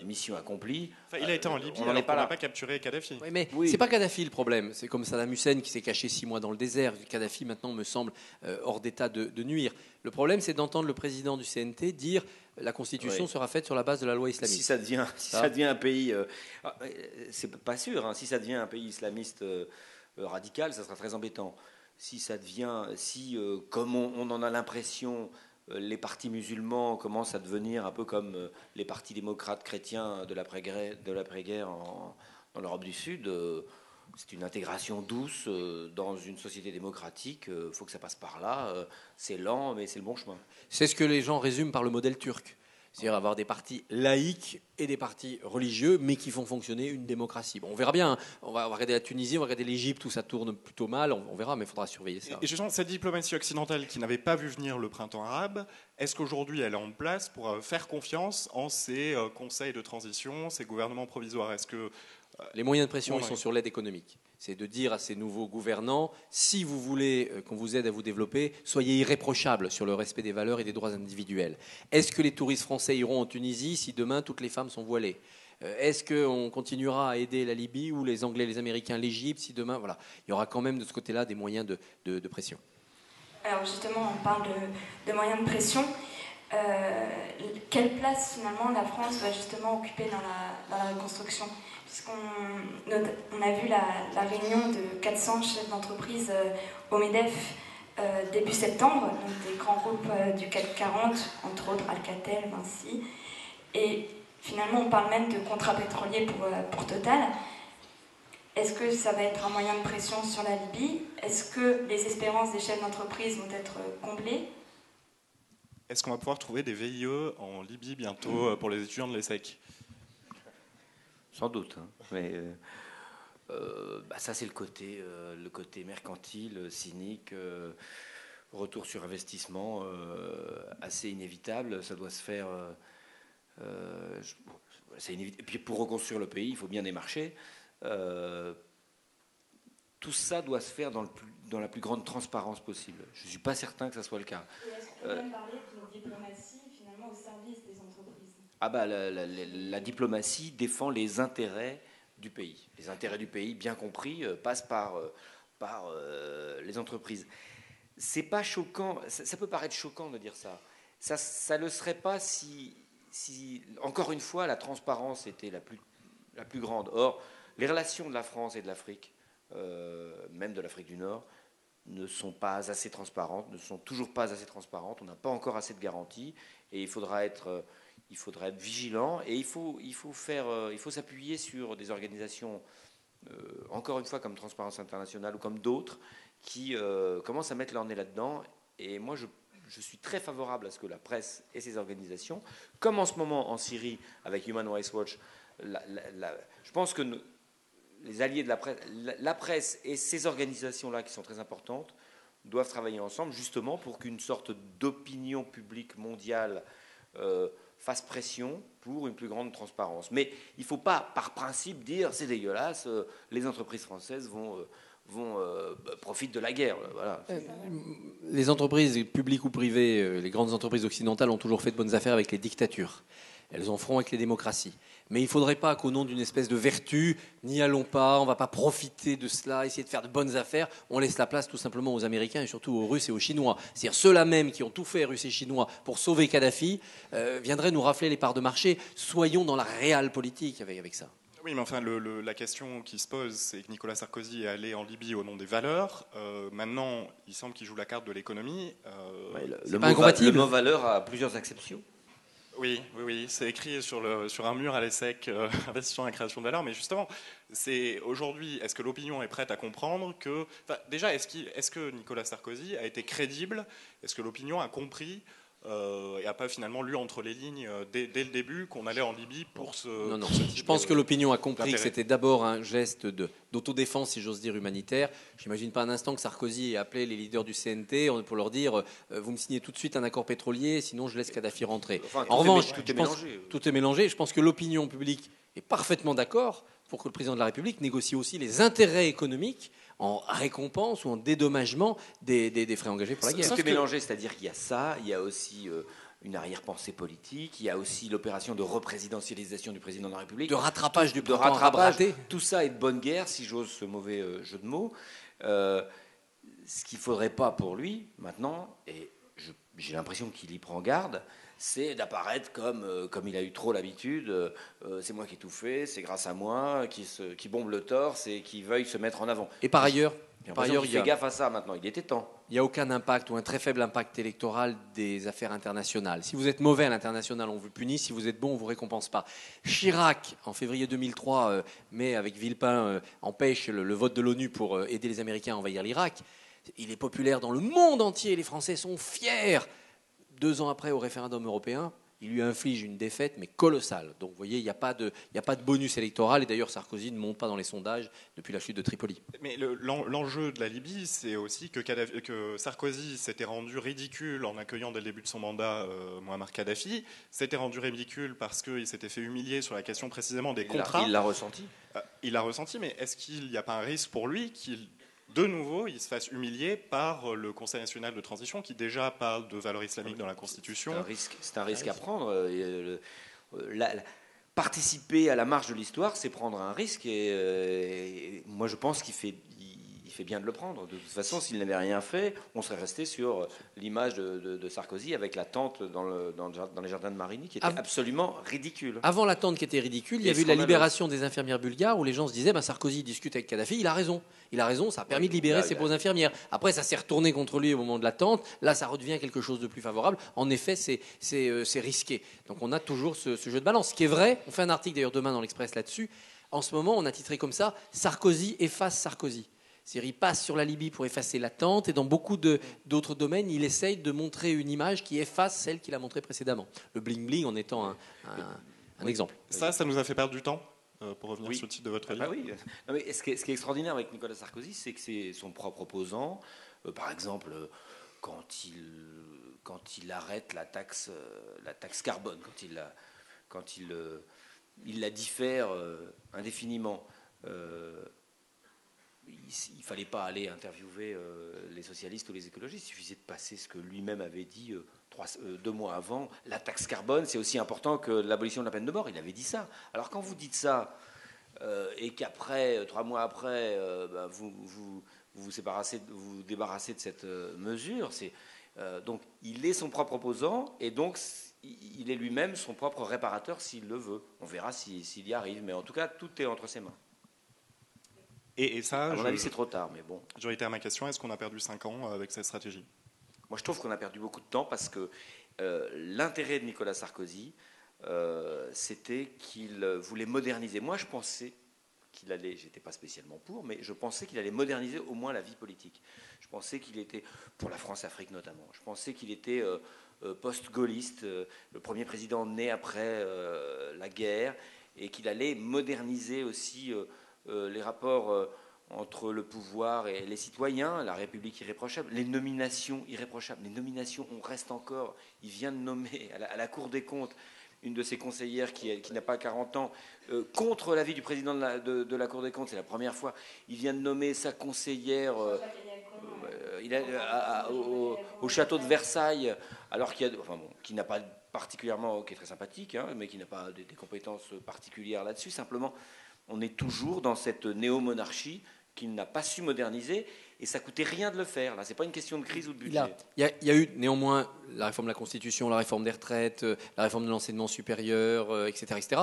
S3: Mission accomplie.
S4: Il a été en Libye, on n'a pas capturé Kadhafi.
S2: Oui, mais c'est pas Kadhafi le problème. C'est comme Saddam Hussein qui s'est caché 6 mois dans le désert. Kadhafi maintenant me semble hors d'état de nuire. Le problème, c'est d'entendre le président du CNT dire la Constitution sera faite sur la base de la loi islamique.
S3: Si ça devient un pays, c'est pas sûr. Hein, si ça devient un pays islamiste radical, ça sera très embêtant. Comme on en a l'impression. Les partis musulmans commencent à devenir un peu comme les partis démocrates chrétiens de l'après-guerre dans l'Europe du Sud. c'est une intégration douce dans une société démocratique. Il faut que ça passe par là. C'est lent, mais c'est le bon chemin.
S2: C'est ce que les gens résument par le modèle turc. C'est-à-dire avoir des partis laïques et des partis religieux, mais qui font fonctionner une démocratie. Bon, on verra bien. Hein. On va regarder la Tunisie, on va regarder l'Égypte, où ça tourne plutôt mal. On verra, mais il faudra surveiller ça.
S4: Et justement, cette diplomatie occidentale qui n'avait pas vu venir le printemps arabe, est-ce qu'aujourd'hui elle est en place pour faire confiance en ces conseils de transition, ces gouvernements provisoires? Est-ce que
S2: les moyens de pression, ils sont sur l'aide économique. C'est de dire à ces nouveaux gouvernants, si vous voulez qu'on vous aide à vous développer, soyez irréprochables sur le respect des valeurs et des droits individuels. Est-ce que les touristes français iront en Tunisie si demain toutes les femmes sont voilées? Est-ce qu'on continuera à aider la Libye ou les Anglais, les Américains, l'Égypte si demain, voilà, il y aura quand même de ce côté-là des moyens de pression.
S5: Alors justement, on parle de moyens de pression. Quelle place finalement la France va justement occuper dans la reconstruction? Puisqu'on a vu la réunion de 400 chefs d'entreprise au MEDEF début septembre, donc des grands groupes du CAC 40, entre autres Alcatel, Vinci, et finalement on parle même de contrats pétroliers pour Total. Est-ce que ça va être un moyen de pression sur la Libye? Est-ce que les espérances des chefs d'entreprise vont être comblées?
S4: est-ce qu'on va pouvoir trouver des VIE en Libye bientôt pour les étudiants de l'ESSEC?
S3: Sans doute, hein. Mais ça c'est le côté mercantile, cynique, retour sur investissement assez inévitable. Ça doit se faire. C'est inévitable. Et puis pour reconstruire le pays, il faut bien des marchés. Tout ça doit se faire dans la plus grande transparence possible. Je ne suis pas certain que ça soit le cas.
S5: Et est-ce qu'on peut même parler d'une diplomatie finalement au service des entreprises?
S3: La diplomatie défend les intérêts du pays. Les intérêts du pays, bien compris, passent par les entreprises. C'est pas choquant, ça peut paraître choquant de dire ça. Ça ne le serait pas si, encore une fois, la transparence était la plus grande. Or, les relations de la France et de l'Afrique, même de l'Afrique du Nord, ne sont pas assez transparentes, ne sont toujours pas assez transparentes. On n'a pas encore assez de garanties et il faudra être vigilant et il faut s'appuyer sur des organisations, encore une fois comme Transparence Internationale ou comme d'autres, qui commencent à mettre leur nez là-dedans. Et moi, je suis très favorable à ce que la presse et ces organisations, comme en ce moment en Syrie avec Human Rights Watch, je pense que les alliés de la presse et ces organisations-là qui sont très importantes doivent travailler ensemble justement pour qu'une sorte d'opinion publique mondiale fasse pression pour une plus grande transparence. Mais il ne faut pas, par principe, dire c'est dégueulasse, les entreprises françaises profitent de la guerre. Voilà.
S2: Les entreprises publiques ou privées, les grandes entreprises occidentales ont toujours fait de bonnes affaires avec les dictatures. Elles en feront avec les démocraties. Mais il ne faudrait pas qu'au nom d'une espèce de vertu, n'y allons pas, on ne va pas profiter de cela, essayer de faire de bonnes affaires, on laisse la place tout simplement aux Américains et surtout aux Russes et aux Chinois. C'est-à-dire ceux-là même qui ont tout fait, Russes et Chinois, pour sauver Kadhafi, viendraient nous rafler les parts de marché. Soyons dans la réelle politique avec ça.
S4: Oui, mais enfin, la question qui se pose, c'est que Nicolas Sarkozy est allé en Libye au nom des valeurs. Maintenant, il semble qu'il joue la carte de l'économie.
S3: Le mot valeur a plusieurs acceptions.
S4: Oui, c'est écrit sur un mur à l'ESSEC, investissement et création de valeur. Mais justement, aujourd'hui, est-ce que l'opinion est prête à comprendre que... déjà, est-ce que Nicolas Sarkozy a été crédible? Est-ce que l'opinion a compris et n'a pas finalement lu entre les lignes dès le début qu'on allait en Libye pour ce...
S2: Non. Je pense que l'opinion a compris que c'était d'abord un geste d'autodéfense, si j'ose dire, humanitaire. J'imagine pas un instant que Sarkozy ait appelé les leaders du CNT pour leur dire vous me signez tout de suite un accord pétrolier, sinon je laisse Kadhafi rentrer.
S3: En revanche, tout est mélangé.
S2: Je pense que l'opinion publique est parfaitement d'accord pour que le président de la République négocie aussi les intérêts économiques en récompense ou en dédommagement des frais engagés pour la guerre.
S3: Tout est mélangé, c'est-à-dire qu'il y a ça, il y a aussi une arrière-pensée politique, il y a aussi l'opération de représidentialisation du président de la République.
S2: De rattrapage du printemps raté.
S3: Tout ça est de bonne guerre, si j'ose ce mauvais jeu de mots. Ce qu'il ne faudrait pas pour lui, maintenant, et j'ai l'impression qu'il y prend garde, c'est d'apparaître comme il a eu trop l'habitude, c'est moi qui ai tout fait, c'est grâce à moi, qui bombe le torse et qui veuille se mettre en avant.
S2: Et par ailleurs, Par ailleurs,
S3: il fait gaffe à ça maintenant, il était temps.
S2: Il n'y a aucun impact ou un très faible impact électoral des affaires internationales. Si vous êtes mauvais à l'international, on vous punit. Si vous êtes bon, on ne vous récompense pas. Chirac, en février 2003, met avec Villepin, empêche le vote de l'ONU pour aider les Américains à envahir l'Irak. Il est populaire dans le monde entier. Les Français sont fiers. 2 ans après, au référendum européen, il lui inflige une défaite, mais colossale. Donc, vous voyez, il n'y a pas de bonus électoral. Et d'ailleurs, Sarkozy ne monte pas dans les sondages depuis la chute de Tripoli.
S4: Mais l'enjeu de la Libye, c'est aussi que Sarkozy s'était rendu ridicule en accueillant dès le début de son mandat Mouammar Kadhafi. S'était rendu ridicule parce qu'il s'était fait humilier sur la question précisément des contrats.
S3: Il l'a ressenti.
S4: Il l'a ressenti, mais est-ce qu'il n'y a pas un risque pour lui de nouveau, il se fasse humilier par le Conseil national de transition qui déjà parle de valeurs islamiques dans la Constitution.
S3: C'est un risque à prendre. Participer à la marche de l'histoire, c'est prendre un risque. Et moi, je pense qu'il fait bien de le prendre. De toute façon, s'il n'avait rien fait, on serait resté sur l'image de Sarkozy avec la tente dans les jardins de Marigny qui était absolument ridicule.
S2: Avant la tente qui était ridicule, il y a eu la libération des infirmières bulgares où les gens se disaient Sarkozy discute avec Kadhafi, il a raison, ça a permis de libérer ces pauvres infirmières. Après, ça s'est retourné contre lui au moment de la tente. Là, ça redevient quelque chose de plus favorable. En effet, c'est risqué. Donc on a toujours ce jeu de balance. Ce qui est vrai, on fait un article d'ailleurs demain dans l'Express là-dessus. En ce moment, on a titré comme ça Sarkozy efface Sarkozy. C'est-à-dire, il passe sur la Libye pour effacer l'attente et dans beaucoup d'autres domaines, il essaye de montrer une image qui efface celle qu'il a montrée précédemment. Le bling-bling en étant un exemple.
S4: Ça nous a fait perdre du temps pour revenir sur le titre de votre livre.
S3: Oui. Non, mais ce qui est extraordinaire avec Nicolas Sarkozy, c'est que c'est son propre opposant. Par exemple, quand il arrête la taxe carbone, quand il la diffère indéfiniment. Il ne fallait pas aller interviewer les socialistes ou les écologistes, il suffisait de passer ce que lui-même avait dit 2 mois avant. La taxe carbone, c'est aussi important que l'abolition de la peine de mort. Il avait dit ça. Alors quand vous dites ça, et qu'après, 3 mois après, vous débarrassez de cette mesure, donc il est son propre opposant, et donc il est lui-même son propre réparateur s'il le veut. On verra s'il y arrive, mais en tout cas, tout est entre ses mains.
S4: Et ça,
S3: à mon avis, c'est trop tard, mais bon.
S4: J'aurais été à ma question, est-ce qu'on a perdu 5 ans avec cette stratégie ?
S3: Moi, je trouve qu'on a perdu beaucoup de temps parce que l'intérêt de Nicolas Sarkozy, c'était qu'il voulait moderniser. Moi, je pensais qu'il allait, j'étais pas spécialement pour, mais je pensais qu'il allait moderniser au moins la vie politique. Je pensais qu'il était, pour la France-Afrique notamment, je pensais qu'il était post-gaulliste, le premier président né après la guerre, et qu'il allait moderniser aussi les rapports entre le pouvoir et les citoyens, la République irréprochable, les nominations irréprochables. Les nominations, on reste encore. Il vient de nommer à la Cour des comptes une de ses conseillères qui n'a pas 40 ans, contre l'avis du président de la Cour des comptes. C'est la première fois. Il vient de nommer sa conseillère au château de Versailles, alors qui n'a pas particulièrement, qui est très sympathique, mais qui n'a pas des compétences particulières là-dessus. Simplement, on est toujours dans cette néo-monarchie qu'il n'a pas su moderniser, et ça coûtait rien de le faire. Là, c'est pas une question de crise ou de budget.
S2: Il y a eu néanmoins la réforme de la Constitution, la réforme des retraites, la réforme de l'enseignement supérieur, etc., etc.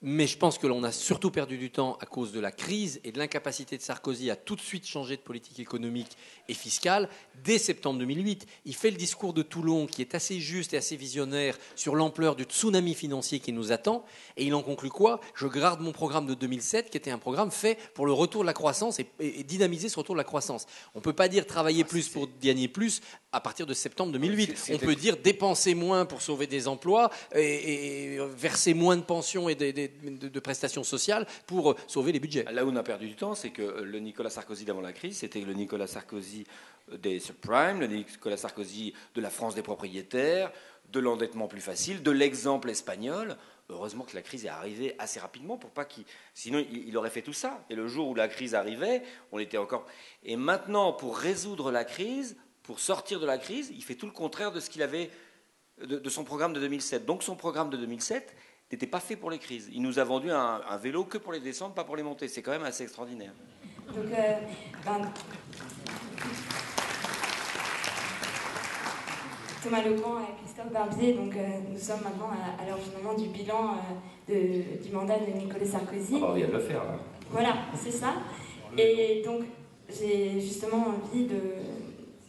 S2: Mais je pense que l'on a surtout perdu du temps à cause de la crise et de l'incapacité de Sarkozy à tout de suite changer de politique économique et fiscale. Dès septembre 2008, il fait le discours de Toulon qui est assez juste et assez visionnaire sur l'ampleur du tsunami financier qui nous attend. Et il en conclut quoi ? Je garde mon programme de 2007 qui était un programme fait pour le retour de la croissance et dynamiser ce retour de la croissance. On ne peut pas dire travailler plus pour gagner plus à partir de septembre 2008. On peut dire dépenser moins pour sauver des emplois et verser moins de pensions et de prestations sociales pour sauver les budgets.
S3: Là où on a perdu du temps, c'est que le Nicolas Sarkozy d'avant la crise, c'était le Nicolas Sarkozy des subprimes, le Nicolas Sarkozy de la France des propriétaires, de l'endettement plus facile, de l'exemple espagnol. Heureusement que la crise est arrivée assez rapidement pour pas sinon il aurait fait tout ça. Et le jour où la crise arrivait, on était encore. Et maintenant, pour résoudre la crise, pour sortir de la crise, il fait tout le contraire de ce qu'il avait de son programme de 2007. Donc son programme de 2007 n'était pas fait pour les crises. Il nous a vendu un vélo que pour les descendre, pas pour les monter. C'est quand même assez extraordinaire.
S5: Donc, Thomas Legrand et Christophe Barbier, donc, nous sommes maintenant à l'heure finalement du bilan du mandat de Nicolas Sarkozy.
S3: On vient de le faire, là.
S5: Voilà, c'est ça. Et donc, j'ai justement envie de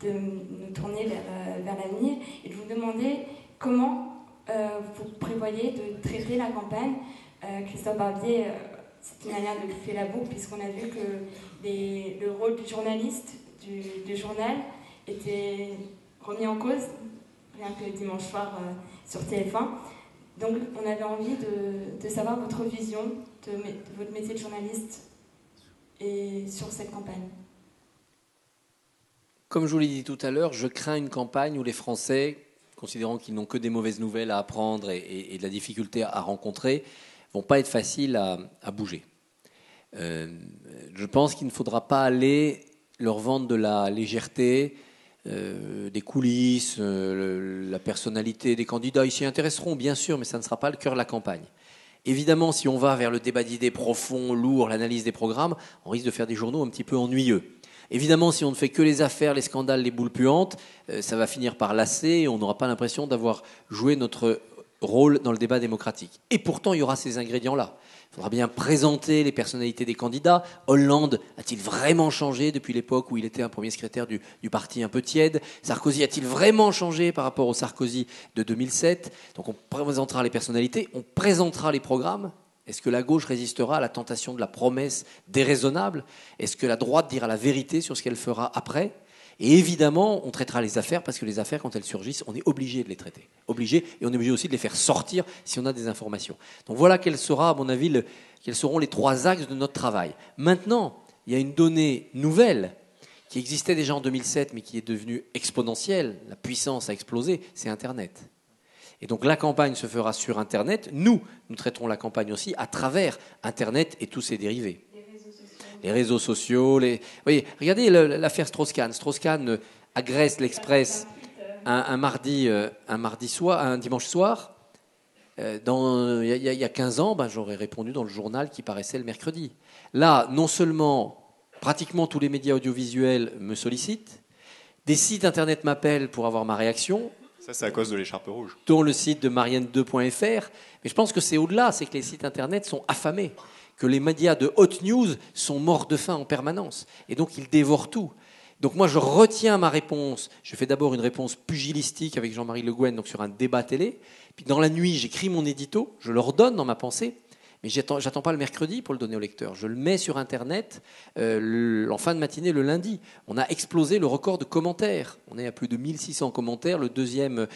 S5: nous tourner vers l'avenir et de vous demander comment vous prévoyez de traiter la campagne. Christophe Barbier, c'est une manière de bouffer la boucle, puisqu'on a vu que le rôle du journaliste, du journal, était remis en cause, rien que dimanche soir sur TF1. Donc on avait envie de savoir votre vision de votre métier de journaliste et sur cette campagne.
S2: Comme je vous l'ai dit tout à l'heure, je crains une campagne où les Français, considérant qu'ils n'ont que des mauvaises nouvelles à apprendre et de la difficulté à rencontrer, vont pas être faciles à bouger. Je pense qu'il ne faudra pas aller leur vendre de la légèreté, des coulisses, la personnalité des candidats. Ils s'y intéresseront, bien sûr, mais ça ne sera pas le cœur de la campagne. Évidemment, si on va vers le débat d'idées profond, lourd, l'analyse des programmes, on risque de faire des journaux un petit peu ennuyeux. Évidemment, si on ne fait que les affaires, les scandales, les boules puantes, ça va finir par lasser et on n'aura pas l'impression d'avoir joué notre rôle dans le débat démocratique. Et pourtant, il y aura ces ingrédients-là. Il faudra bien présenter les personnalités des candidats. Hollande a-t-il vraiment changé depuis l'époque où il était un premier secrétaire du parti un peu tiède ? Sarkozy a-t-il vraiment changé par rapport au Sarkozy de 2007 ? Donc on présentera les personnalités, on présentera les programmes. Est-ce que la gauche résistera à la tentation de la promesse déraisonnable ? Est-ce que la droite dira la vérité sur ce qu'elle fera après ? Et évidemment, on traitera les affaires, parce que les affaires, quand elles surgissent, on est obligé de les traiter. Obligé, et on est obligé aussi de les faire sortir si on a des informations. Donc voilà quels seront les 3 axes de notre travail. Maintenant, il y a une donnée nouvelle qui existait déjà en 2007, mais qui est devenue exponentielle. La puissance a explosé, c'est Internet. Et donc la campagne se fera sur Internet. Nous traiterons la campagne aussi à travers Internet et tous ses dérivés. Les réseaux sociaux. Vous voyez, regardez l'affaire Strauss-Kahn. Strauss-Kahn agresse l'Express un dimanche soir. Il y a 15 ans, j'aurais répondu dans le journal qui paraissait le mercredi. Là, non seulement pratiquement tous les médias audiovisuels me sollicitent, des sites Internet m'appellent pour avoir ma réaction.
S4: Ça, c'est à cause de l'écharpe rouge.
S2: Dont le site de marianne2.fr. Mais je pense que c'est au-delà, c'est que les sites Internet sont affamés, que les médias de hot news sont morts de faim en permanence. Et donc, ils dévorent tout. Donc moi, je retiens ma réponse. Je fais d'abord une réponse pugilistique avec Jean-Marie Le Guen, donc sur un débat télé. Puis dans la nuit, j'écris mon édito, je le redonne dans ma pensée. Mais j'attends pas le mercredi pour le donner au lecteur. Je le mets sur Internet en fin de matinée le lundi. On a explosé le record de commentaires. On est à plus de 1600 commentaires. Le deuxième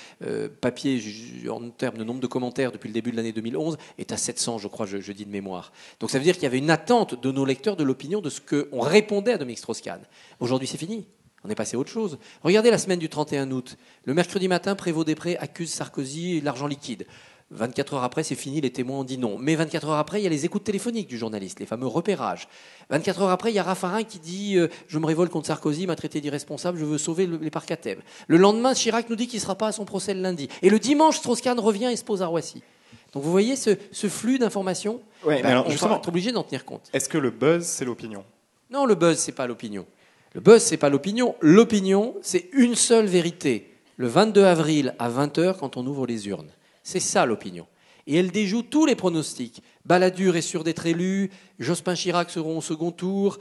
S2: papier, en termes de nombre de commentaires depuis le début de l'année 2011, est à 700, je crois, je dis de mémoire. Donc ça veut dire qu'il y avait une attente de nos lecteurs de l'opinion de ce qu'on répondait à Dominique Strauss-Kahn. Aujourd'hui, c'est fini. On est passé à autre chose. Regardez la semaine du 31 août. Le mercredi matin, Prévost-Després accuse Sarkozy et l'argent liquide. 24 heures après, c'est fini, les témoins ont dit non. Mais 24 heures après, il y a les écoutes téléphoniques du journaliste, les fameux repérages. 24 heures après, il y a Raffarin qui dit « Je me révolte contre Sarkozy, il m'a traité d'irresponsable, je veux sauver les parcs à Thèbes ». Le lendemain, Chirac nous dit qu'il ne sera pas à son procès le lundi. Et le dimanche, Strauss-Kahn revient et se pose à Roissy. Donc vous voyez ce flux d'informations, on va être obligé d'en tenir compte.
S4: Est-ce que le buzz, c'est l'opinion ?
S2: Non, le buzz, c'est pas l'opinion. Le buzz, c'est pas l'opinion. L'opinion, c'est une seule vérité. Le 22 avril à 20h, quand on ouvre les urnes. C'est ça l'opinion. Et elle déjoue tous les pronostics. Balladur est sûr d'être élu, Jospin Chirac seront au second tour.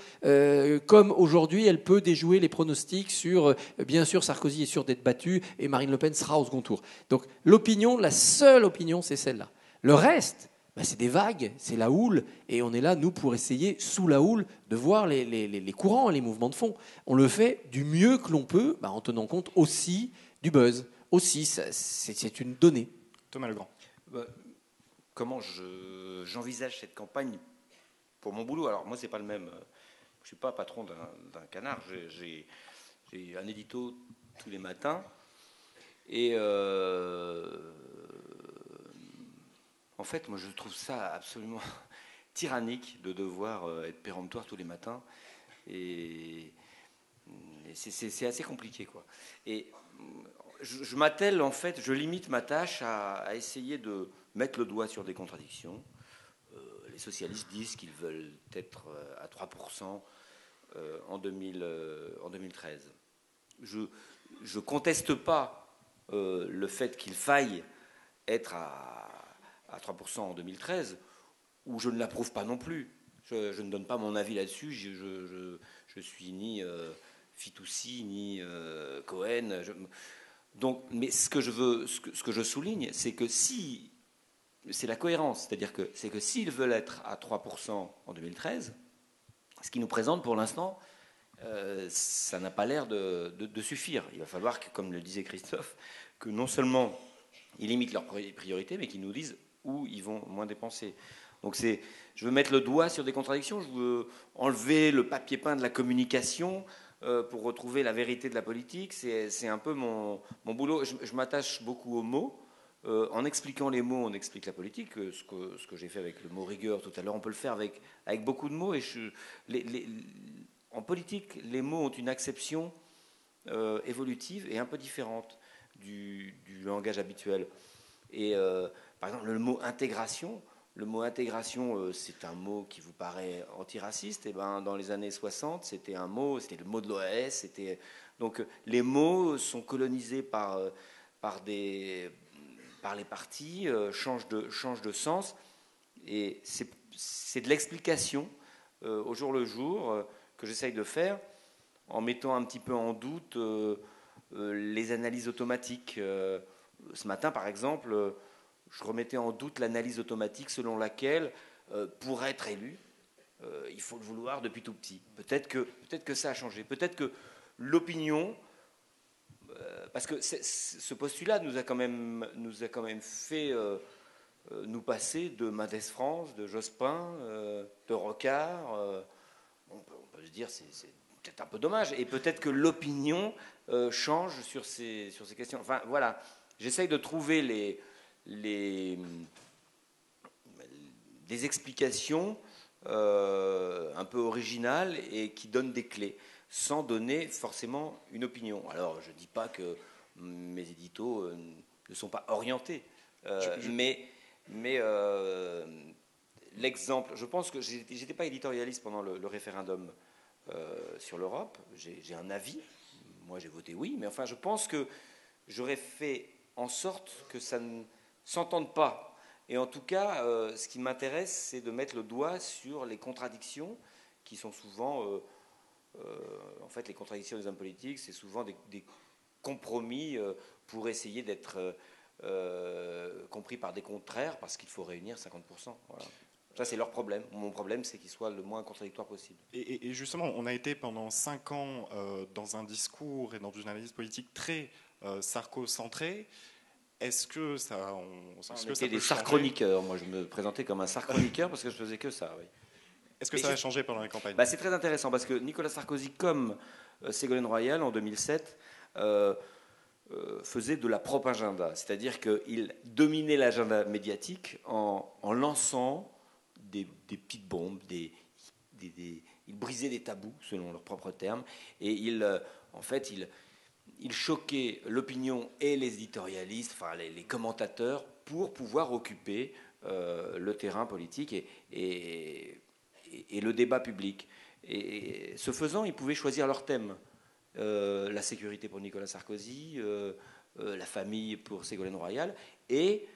S2: Comme aujourd'hui, elle peut déjouer les pronostics sur, bien sûr, Sarkozy est sûr d'être battu et Marine Le Pen sera au second tour. Donc l'opinion, la seule opinion, c'est celle-là. Le reste, c'est des vagues, c'est la houle, et on est là, nous, pour essayer, sous la houle, de voir les courants, les mouvements de fond. On le fait du mieux que l'on peut, en tenant compte aussi du buzz. Aussi, c'est une donnée.
S4: Thomas Legrand.
S3: Comment j'envisage cette campagne pour mon boulot? Alors moi, c'est pas le même. Je suis pas patron d'un canard. J'ai un édito tous les matins. Et en fait, moi, je trouve ça absolument tyrannique de devoir être péremptoire tous les matins. Et c'est assez compliqué, quoi. Et je m'attelle, en fait, je limite ma tâche à essayer de mettre le doigt sur des contradictions. Les socialistes disent qu'ils veulent être à 3% en 2013. Je conteste pas le fait qu'il faille être à 3% en 2013, ou je ne l'approuve pas non plus. Je ne donne pas mon avis là-dessus. Je suis ni Fitoussi ni Cohen. Donc, mais ce que je souligne, c'est que si c'est la cohérence, c'est-à-dire que s'ils veulent être à 3% en 2013, ce qu'ils nous présentent pour l'instant, ça n'a pas l'air de suffire. Il va falloir que, comme le disait Christophe, que non seulement ils limitent leurs priorités, mais qu'ils nous disent où ils vont moins dépenser. Donc je veux mettre le doigt sur des contradictions, je veux enlever le papier peint de la communication pour retrouver la vérité de la politique. C'est un peu mon boulot. Je m'attache beaucoup aux mots. En expliquant les mots, on explique la politique. Ce que j'ai fait avec le mot rigueur tout à l'heure, on peut le faire avec beaucoup de mots. Et en politique, les mots ont une acception évolutive et un peu différente du langage habituel. Et par exemple, le mot intégration, c'est un mot qui vous paraît antiraciste. Et ben, dans les années 60, c'était le mot de l'OAS. Donc les mots sont colonisés par les partis, changent de sens. Et c'est de l'explication au jour le jour que j'essaye de faire en mettant un petit peu en doute les analyses automatiques. Ce matin, par exemple, je remettais en doute l'analyse automatique selon laquelle, pour être élu, il faut le vouloir depuis tout petit. Peut-être que ça a changé. Peut-être que l'opinion, parce que ce postulat nous a quand même fait nous passer de Mendès France, de Jospin, de Rocard. On peut se dire c'est peut-être un peu dommage. Et peut-être que l'opinion change sur ces questions. Enfin, voilà. J'essaye de trouver des explications un peu originales et qui donnent des clés, sans donner forcément une opinion. Alors, je ne dis pas que mes éditos ne sont pas orientés, mais l'exemple, je pense que je n'étais pas éditorialiste pendant le référendum sur l'Europe. J'ai un avis, moi j'ai voté oui, mais enfin je pense que j'aurais fait en sorte que ça ne s'entende pas. Et en tout cas, ce qui m'intéresse, c'est de mettre le doigt sur les contradictions qui sont souvent... en fait, les contradictions des hommes politiques, c'est souvent des compromis pour essayer d'être compris par des contraires, parce qu'il faut réunir 50%. Voilà. Ça, c'est leur problème. Mon problème, c'est qu'ils soient le moins contradictoires possible.
S4: Et justement, on a été pendant 5 ans dans un discours et dans une analyse politique très sarco-centrée. Est-ce que ça...
S3: On était des sarchroniqueurs. Moi, je me présentais comme un sarchroniqueur parce que je faisais que ça, oui.
S4: Est-ce que ça a changé pendant la campagne ?
S3: C'est très intéressant parce que Nicolas Sarkozy, comme Ségolène Royal en 2007, faisait de la propaganda. C'est-à-dire qu'il dominait l'agenda médiatique en lançant des petites bombes, il brisait des tabous, selon leurs propres termes, et il choquait l'opinion et les éditorialistes, enfin les commentateurs, pour pouvoir occuper le terrain politique et le débat public. Et ce faisant, ils pouvaient choisir leur thème. La sécurité pour Nicolas Sarkozy, la famille pour Ségolène Royal, et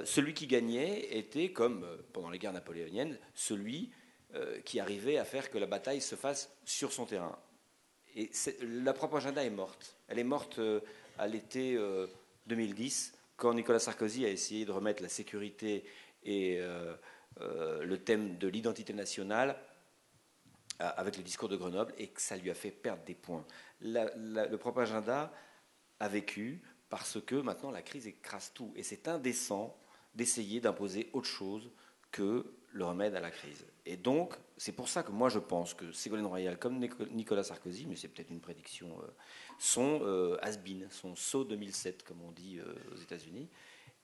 S3: celui qui gagnait était, comme pendant les guerres napoléoniennes, celui qui arrivait à faire que la bataille se fasse sur son terrain. Et la propaganda est morte. Elle est morte à l'été 2010, quand Nicolas Sarkozy a essayé de remettre la sécurité et le thème de l'identité nationale avec le discours de Grenoble, et que ça lui a fait perdre des points. Le propaganda a vécu parce que maintenant la crise écrase tout, et c'est indécent d'essayer d'imposer autre chose que le remède à la crise. Et donc, c'est pour ça que moi je pense que Ségolène Royal, comme Nicolas Sarkozy, mais c'est peut-être une prédiction, sont has-been, sont saut 2007, comme on dit aux États-Unis.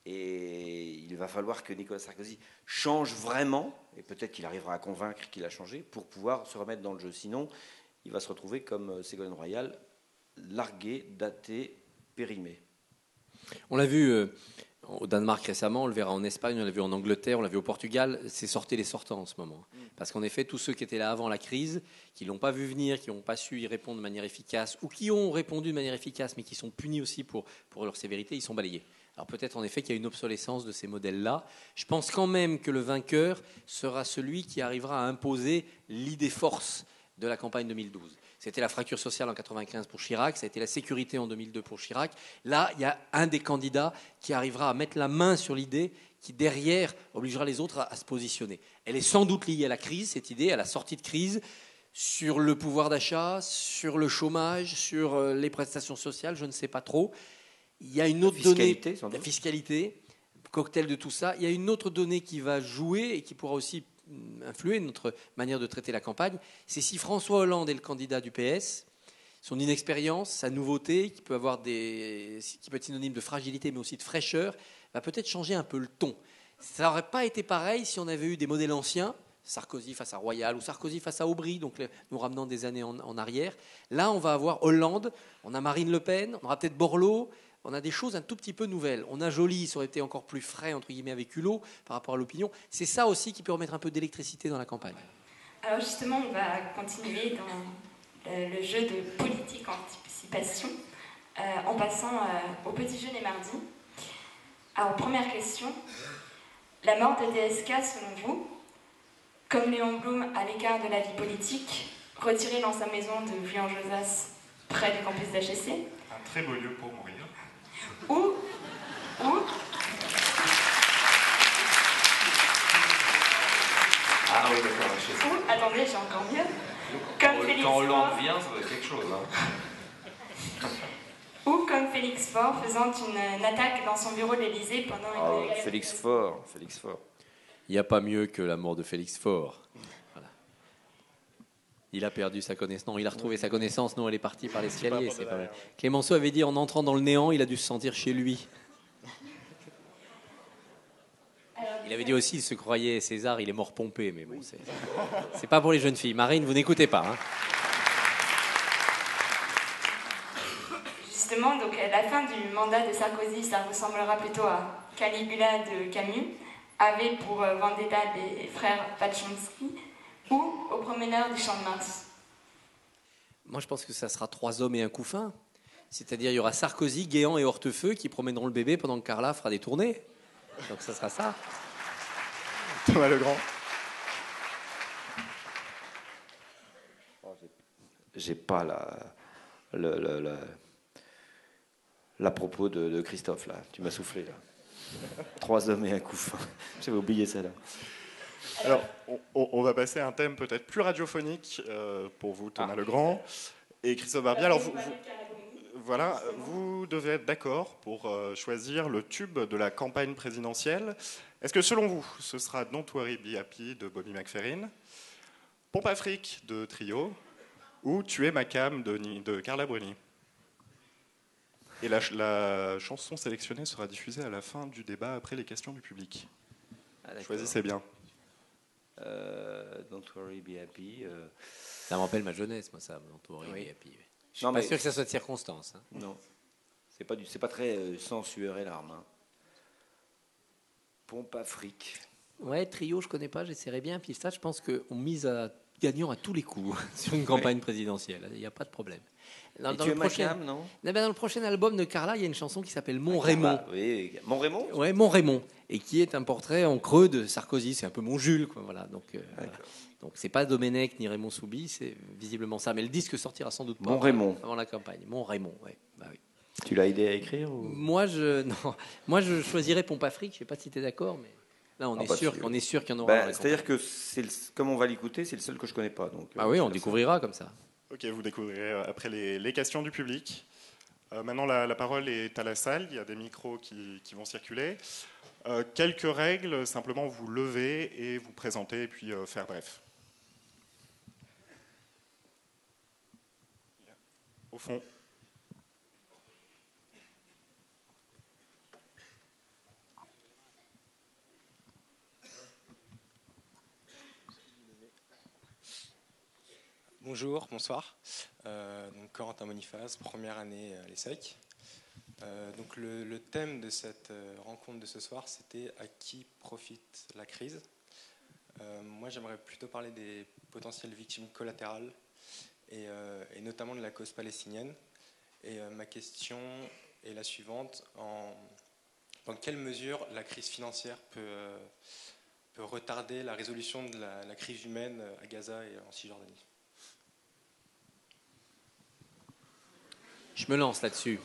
S3: Et il va falloir que Nicolas Sarkozy change vraiment, et peut-être qu'il arrivera à convaincre qu'il a changé, pour pouvoir se remettre dans le jeu. Sinon, il va se retrouver comme Ségolène Royal, largué, daté, périmé.
S2: On l'a vu, Au Danemark récemment, on le verra en Espagne, on l'a vu en Angleterre, on l'a vu au Portugal, c'est sortez les sortants en ce moment. Parce qu'en effet, tous ceux qui étaient là avant la crise, qui ne l'ont pas vu venir, qui n'ont pas su y répondre de manière efficace, ou qui ont répondu de manière efficace, mais qui sont punis aussi pour leur sévérité, ils sont balayés. Alors peut-être en effet qu'il y a une obsolescence de ces modèles-là. Je pense quand même que le vainqueur sera celui qui arrivera à imposer l'idée force de la campagne 2012. C'était la fracture sociale en 1995 pour Chirac, ça a été la sécurité en 2002 pour Chirac. Là, il y a un des candidats qui arrivera à mettre la main sur l'idée qui, derrière, obligera les autres à se positionner. Elle est sans doute liée à la crise, cette idée, à la sortie de crise, sur le pouvoir d'achat, sur le chômage, sur les prestations sociales, je ne sais pas trop. Il y a une autre donnée, la fiscalité, cocktail de tout ça. Il y a une autre donnée qui va jouer et qui pourra aussi influer notre manière de traiter la campagne, c'est si François Hollande est le candidat du PS, son inexpérience, sa nouveauté, qui peut être synonyme de fragilité mais aussi de fraîcheur, va peut-être changer un peu le ton. Ça n'aurait pas été pareil si on avait eu des modèles anciens, Sarkozy face à Royal ou Sarkozy face à Aubry, donc nous ramenant des années en arrière. Là, on va avoir Hollande, on a Marine Le Pen, on aura peut-être Borloo. On a des choses un tout petit peu nouvelles. On a Joly, ça aurait été encore plus frais, entre guillemets, avec Hulot, par rapport à l'opinion. C'est ça aussi qui peut remettre un peu d'électricité dans la campagne.
S5: Alors justement, on va continuer dans le jeu de politique anticipation, en passant au petit jeu des mardis. Alors, première question. La mort de DSK, selon vous, comme Léon Blum à l'écart de la vie politique, retiré dans sa maison de Juan-Josas, près du campus d'HEC.
S4: Un très beau lieu pour mourir.
S5: Ou
S3: Ah oui, d'accord.
S5: attendez, j'ai encore mieux.
S3: Quand Hollande vient, ça doit être quelque chose. Hein.
S5: Ou comme Félix Faure faisant une attaque dans son bureau de l'Élysée pendant une...
S3: Félix Faure.
S2: Il n'y a pas mieux que la mort de Félix Faure. Voilà. Il a perdu sa connaissance. Non, il a retrouvé sa connaissance. Non, elle est partie par l'escalier. C'est pas vrai. Clémenceau avait dit en entrant dans le néant, il a dû se sentir chez lui. Il avait dit aussi, il se croyait César, il est mort pompé. Mais bon, c'est pas pour les jeunes filles. Marine, vous n'écoutez pas. Hein.
S5: Justement, donc la fin du mandat de Sarkozy, ça ressemblera plutôt à Caligula de Camus, Ave pour Vendetta des frères Pachonsky, ou au promeneur du Champ de Mars.
S2: Moi, je pense que ça sera 3 hommes et un couffin. C'est-à-dire, il y aura Sarkozy, Guéant et Hortefeux qui promèneront le bébé pendant que Carla fera des tournées. Donc, ça sera ça.
S4: Thomas Legrand.
S3: J'ai pas la propos de Christophe, là. Tu m'as soufflé, là. 3 hommes et un couffin. J'avais oublié ça, là.
S4: Alors, on va passer à un thème peut-être plus radiophonique pour vous, Thomas Legrand et Christophe Barbier. Alors, vous devez être d'accord pour choisir le tube de la campagne présidentielle. Est-ce que, selon vous, ce sera Don't Worry Be Happy de Bobby McFerrin, Pompe Afrique de Trio ou Tuer ma cam de Carla Bruni? Et la chanson sélectionnée sera diffusée à la fin du débat après les questions du public. Choisissez bien.
S3: Don't Worry Be Happy.
S2: Ça me rappelle ma jeunesse, moi, ça. Don't Worry Be Happy. Je suis pas sûr que ça soit de circonstance. Hein.
S3: Non. C'est pas très sang, sueur et larmes. Hein. Pompe Afrique.
S2: Ouais, Trio, je connais pas, j'essaierai bien. Puis ça, je pense qu'on mise à gagnant à tous les coups sur une campagne présidentielle. Il n'y a pas de problème. Dans le prochain album de Carla, il y a une chanson qui s'appelle Mon Raymond.
S3: Oui, Mon Raymond.
S2: Ouais, Mon Raymond, et qui est un portrait en creux de Sarkozy. C'est un peu mon Jules, quoi. Voilà. Donc c'est pas Domenech ni Raymond Soubi, c'est visiblement ça. Mais le disque sortira sans doute pas
S3: Mon Raymond
S2: avant la campagne. Mon Raymond, ouais. Bah oui.
S3: Tu l'as aidé à écrire ou...
S2: Moi, je choisirais Pompe Afrique. Je sais pas si tu es d'accord, mais là, on est sûr qu'il y en aura.
S3: C'est-à-dire que comme on va l'écouter, c'est le seul que je connais pas. Donc,
S2: oui, on découvrira comme ça.
S4: Ok, vous découvrirez après les questions du public. Maintenant, la parole est à la salle. Il y a des micros qui vont circuler. Quelques règles, simplement vous levez et vous présenter et puis faire bref. Au fond.
S6: Bonjour, bonsoir. Donc Corentin Boniface, première année à l'ESSEC. Donc le thème de cette rencontre de ce soir, c'était « À qui profite la crise ?» Moi, j'aimerais plutôt parler des potentielles victimes collatérales et notamment de la cause palestinienne. Et ma question est la suivante. Dans quelle mesure la crise financière peut retarder la résolution de la crise humaine à Gaza et en Cisjordanie?
S2: Je me lance là-dessus.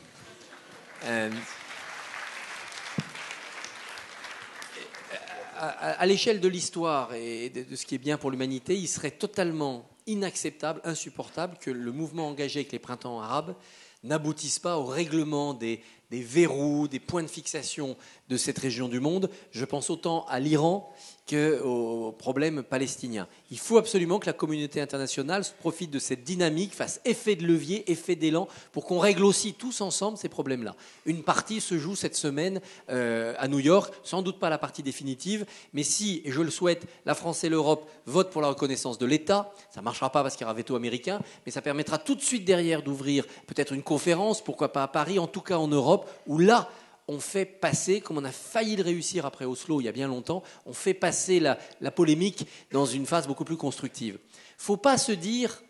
S2: À l'échelle de l'histoire et de ce qui est bien pour l'humanité, il serait totalement inacceptable, insupportable que le mouvement engagé avec les printemps arabes n'aboutisse pas au règlement des verrous, des points de fixation de cette région du monde. Je pense autant à l'Iran qu'au problème palestinien. Il faut absolument que la communauté internationale profite de cette dynamique, fasse effet de levier, effet d'élan, pour qu'on règle aussi tous ensemble ces problèmes-là. Une partie se joue cette semaine à New York, sans doute pas la partie définitive, mais si, et je le souhaite, la France et l'Europe votent pour la reconnaissance de l'État, ça ne marchera pas parce qu'il y aura veto américain, mais ça permettra tout de suite derrière d'ouvrir peut-être une conférence, pourquoi pas à Paris, en tout cas en Europe, où là, on fait passer, comme on a failli le réussir après Oslo il y a bien longtemps, on fait passer la polémique dans une phase beaucoup plus constructive. Il ne faut pas se dire,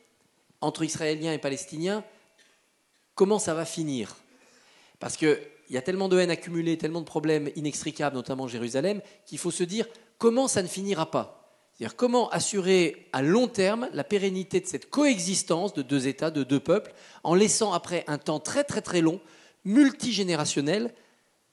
S2: entre Israéliens et Palestiniens, comment ça va finir. Parce qu'il y a tellement de haine accumulée, tellement de problèmes inextricables, notamment Jérusalem, qu'il faut se dire comment ça ne finira pas. C'est-à-dire comment assurer à long terme la pérennité de cette coexistence de deux États, de deux peuples, en laissant après un temps très très très long, multigénérationnel,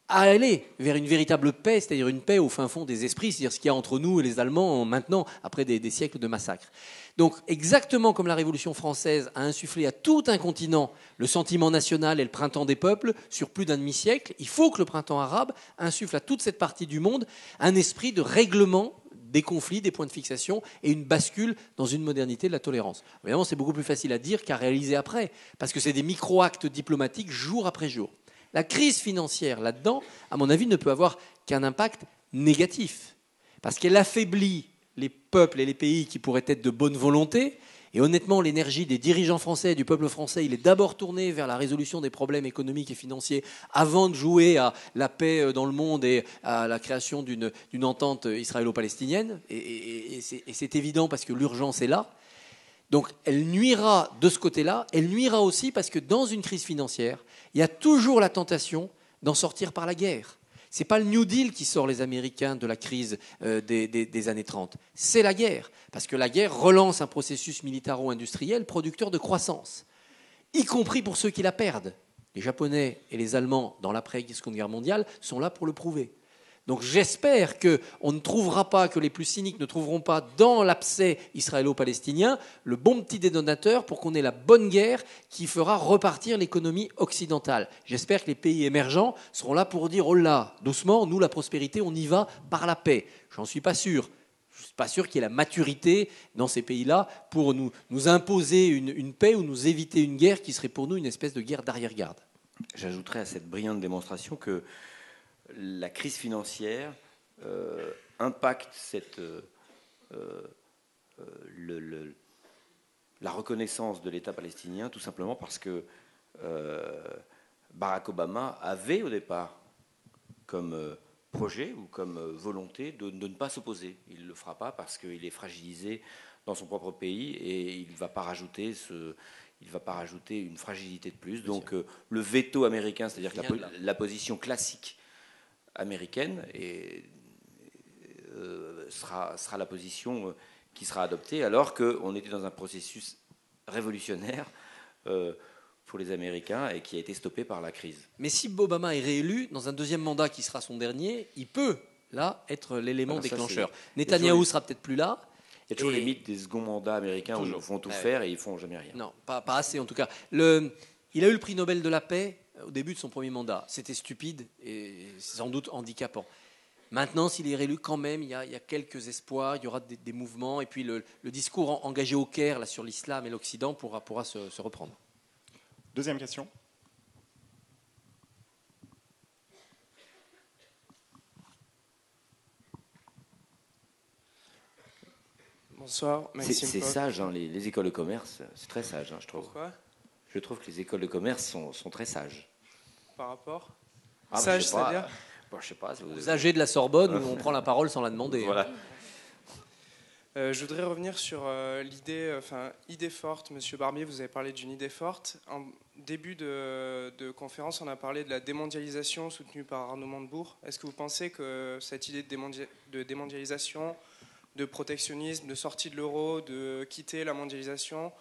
S2: à aller vers une véritable paix, c'est-à-dire une paix au fin fond des esprits, c'est-à-dire ce qu'il y a entre nous et les Allemands maintenant, après des siècles de massacres. Donc, exactement comme la Révolution française a insufflé à tout un continent le sentiment national et le printemps des peuples sur plus d'un demi-siècle, il faut que le printemps arabe insuffle à toute cette partie du monde un esprit de règlement des conflits, des points de fixation et une bascule dans une modernité de la tolérance. Évidemment, c'est beaucoup plus facile à dire qu'à réaliser après, parce que c'est des micro-actes diplomatiques jour après jour. La crise financière, là-dedans, à mon avis, ne peut avoir qu'un impact négatif, parce qu'elle affaiblit les peuples et les pays qui pourraient être de bonne volonté. Et honnêtement, l'énergie des dirigeants français et du peuple français, il est d'abord tourné vers la résolution des problèmes économiques et financiers avant de jouer à la paix dans le monde et à la création d'une entente israélo-palestinienne. Et c'est évident parce que l'urgence est là. Donc elle nuira de ce côté-là, elle nuira aussi parce que dans une crise financière, il y a toujours la tentation d'en sortir par la guerre. Ce n'est pas le New Deal qui sort les Américains de la crise des années 30, c'est la guerre. Parce que la guerre relance un processus militaro-industriel producteur de croissance, y compris pour ceux qui la perdent. Les Japonais et les Allemands, dans l'après-Seconde Guerre mondiale, sont là pour le prouver. Donc j'espère qu'on ne trouvera pas, que les plus cyniques ne trouveront pas dans l'abcès israélo-palestinien le bon petit détonateur pour qu'on ait la bonne guerre qui fera repartir l'économie occidentale. J'espère que les pays émergents seront là pour dire « Oh là, doucement, nous la prospérité, on y va par la paix ». J'en suis pas sûr. Je ne suis pas sûr qu'il y ait la maturité dans ces pays-là pour nous imposer une paix ou nous éviter une guerre qui serait pour nous une espèce de guerre d'arrière-garde.
S3: J'ajouterais à cette brillante démonstration que la crise financière impacte la reconnaissance de l'État palestinien tout simplement parce que Barack Obama avait au départ comme projet ou comme volonté de ne pas s'opposer. Il ne le fera pas parce qu'il est fragilisé dans son propre pays et il ne va pas rajouter une fragilité de plus. Donc le veto américain, c'est-à-dire que la position classique américaine sera la position qui sera adoptée, alors qu'on était dans un processus révolutionnaire pour les Américains et qui a été stoppé par la crise.
S2: Mais si Obama est réélu, dans un deuxième mandat qui sera son dernier, il peut, là, être l'élément déclencheur. Netanyahou sera peut-être plus là.
S3: Il y a toujours les mythes des seconds mandats américains où ils vont tout faire et ils ne font jamais rien.
S2: Non, pas assez en tout cas. Il a eu le prix Nobel de la paix au début de son premier mandat. C'était stupide et sans doute handicapant. Maintenant, s'il est réélu, quand même, il y a quelques espoirs, il y aura des mouvements, et puis le discours engagé au Caire là, sur l'islam et l'Occident pourra se reprendre.
S4: Deuxième question.
S6: Bonsoir, Maxime.
S3: C'est sage, hein, les écoles de commerce, c'est très sage, hein, je trouve.
S6: Pourquoi ?
S3: Je trouve que les écoles de commerce sont très sages.
S6: par rapport.
S3: Ah,
S6: Sage,
S3: je sais pas.
S6: c'est-à-dire
S3: Je sais pas. Si
S2: Aux âgés de la Sorbonne, où on prend la parole sans la demander.
S3: Voilà.
S6: Je voudrais revenir sur l'idée, idée forte. Monsieur Barbier, vous avez parlé d'une idée forte. En début de conférence, on a parlé de la démondialisation soutenue par Arnaud Montebourg. Est-ce que vous pensez que cette idée de démondialisation, de protectionnisme, de sortie de l'euro, de quitter la mondialisation,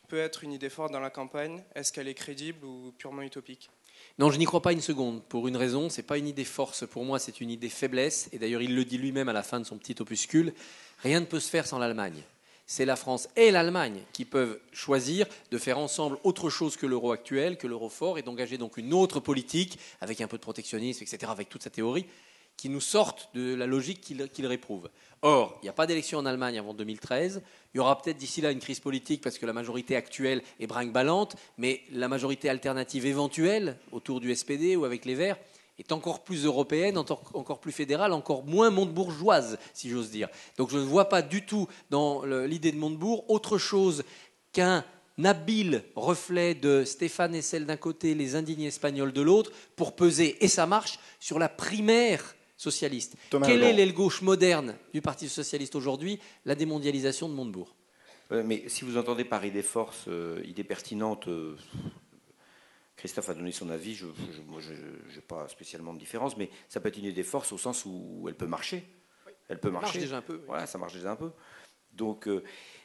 S6: peut être une idée forte dans la campagne? Est-ce qu'elle est crédible ou purement utopique?
S2: Non, je n'y crois pas une seconde. Pour une raison, c'est pas une idée force. Pour moi, c'est une idée faiblesse. Et d'ailleurs, il le dit lui-même à la fin de son petit opuscule. Rien ne peut se faire sans l'Allemagne. C'est la France et l'Allemagne qui peuvent choisir de faire ensemble autre chose que l'euro actuel, que l'euro fort, et d'engager donc une autre politique, avec un peu de protectionnisme, etc., avec toute sa théorie, qui nous sorte de la logique qu'il réprouve. Or, il n'y a pas d'élection en Allemagne avant 2013. Il y aura peut-être d'ici là une crise politique parce que la majorité actuelle est brinque-ballante, mais la majorité alternative éventuelle, autour du SPD ou avec les Verts, est encore plus européenne, encore plus fédérale, encore moins montebourgeoise, si j'ose dire. Donc je ne vois pas du tout dans l'idée de Montebourg autre chose qu'un habile reflet de Stéphane Hessel d'un côté, les indignés espagnols de l'autre, pour peser, et ça marche, sur la primaire socialiste. Quelle est l'aile gauche moderne du Parti socialiste aujourd'hui? La démondialisation de Montebourg.
S3: Mais si vous entendez par idée force, idée pertinente, Christophe a donné son avis, je n'ai pas spécialement de différence, mais ça peut être une idée force au sens où elle peut marcher. Elle peut marcher.
S2: Ça marche déjà un peu. Oui.
S3: Voilà, ça marche déjà un peu. Donc,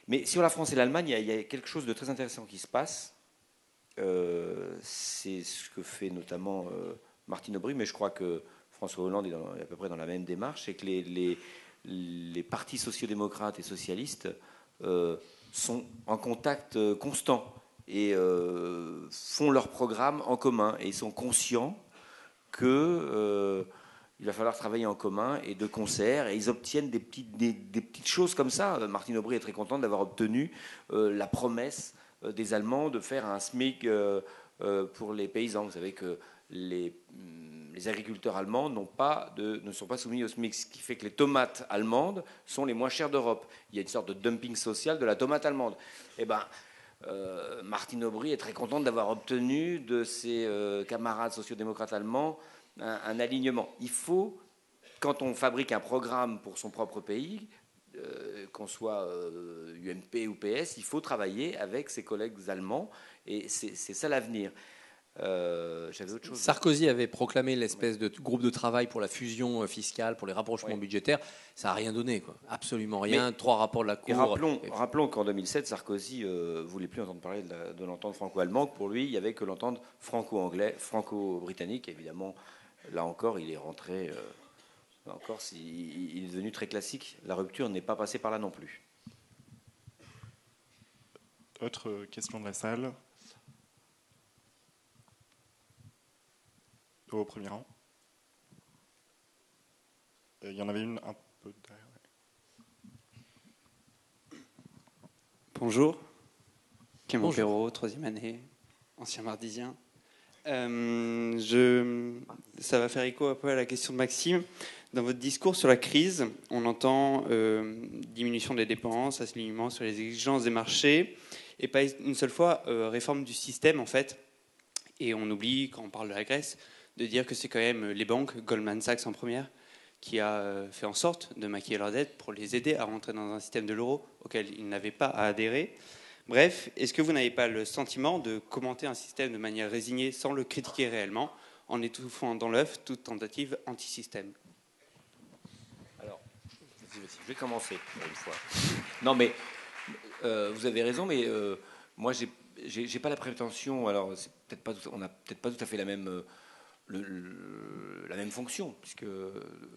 S3: mais sur la France et l'Allemagne, il y a quelque chose de très intéressant qui se passe. C'est ce que fait notamment Martine Aubry, mais je crois que François Hollande est à peu près dans la même démarche, c'est que les partis sociodémocrates et socialistes sont en contact constant et font leur programme en commun et sont conscients que il va falloir travailler en commun et de concert, et ils obtiennent des petites choses comme ça. Martine Aubry est très contente d'avoir obtenu la promesse des Allemands de faire un SMIC pour les paysans. Vous savez que les agriculteurs allemands ne sont pas soumis au SMIC, ce qui fait que les tomates allemandes sont les moins chères d'Europe. Il y a une sorte de dumping social de la tomate allemande. Eh ben, Martine Aubry est très contente d'avoir obtenu de ses camarades sociodémocrates allemands un alignement. Il faut, quand on fabrique un programme pour son propre pays, qu'on soit UMP ou PS, il faut travailler avec ses collègues allemands, et c'est ça l'avenir. J'avais autre chose.
S2: Sarkozy avait proclamé l'espèce de groupe de travail pour la fusion fiscale, pour les rapprochements budgétaires. Ça n'a rien donné, quoi. Absolument rien. Mais, 3 rapports de la Cour.
S3: Et rappelons qu'en 2007, Sarkozy ne voulait plus entendre parler de l'entente franco-allemande. Pour lui, il n'y avait que l'entente franco-anglais, franco-britannique. Évidemment, là encore, il est rentré. Là encore, il est devenu très classique. La rupture n'est pas passée par là non plus.
S4: Autre question de la salle. Au premier rang. Il y en avait une un peu derrière.
S7: Bonjour. Clément Perrault, 3e année, ancien mardisien. Ça va faire écho un peu à la question de Maxime. Dans votre discours sur la crise, on entend diminution des dépenses, alignement sur les exigences des marchés, et pas une seule fois réforme du système, en fait. Et on oublie, quand on parle de la Grèce, de dire que c'est quand même les banques, Goldman Sachs en première, qui a fait en sorte de maquiller leurs dettes pour les aider à rentrer dans un système de l'euro auquel ils n'avaient pas à adhérer. Bref, est-ce que vous n'avez pas le sentiment de commenter un système de manière résignée sans le critiquer réellement, en étouffant dans l'œuf toute tentative anti-système?
S3: Alors, je vais commencer une fois. Non, mais vous avez raison, mais moi, j'ai pas la prétention. Alors, c'est peut-être pas, on n'a peut-être pas tout à fait la même fonction, puisque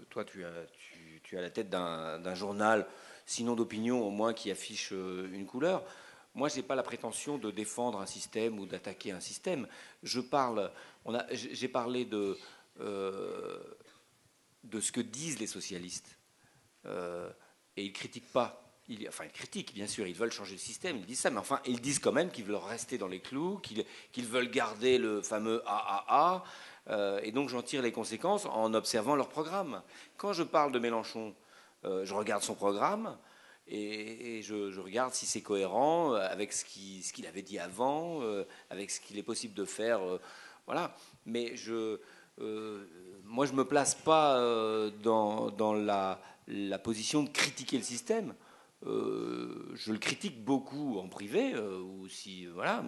S3: toi, tu as la tête d'un journal, sinon d'opinion, au moins qui affiche une couleur. Moi, je n'ai pas la prétention de défendre un système ou d'attaquer un système. J'ai parlé de ce que disent les socialistes. Et ils ne critiquent pas. Ils critiquent, bien sûr, ils veulent changer le système, ils disent ça, mais enfin, ils disent quand même qu'ils veulent rester dans les clous, qu'ils veulent garder le fameux AAA. Et donc, j'en tire les conséquences en observant leur programme. Quand je parle de Mélenchon, je regarde son programme, et je regarde si c'est cohérent avec ce qu'il avait dit avant, avec ce qu'il est possible de faire Voilà. Mais moi, je ne me place pas dans la position de critiquer le système. Je le critique beaucoup en privé, ou si voilà.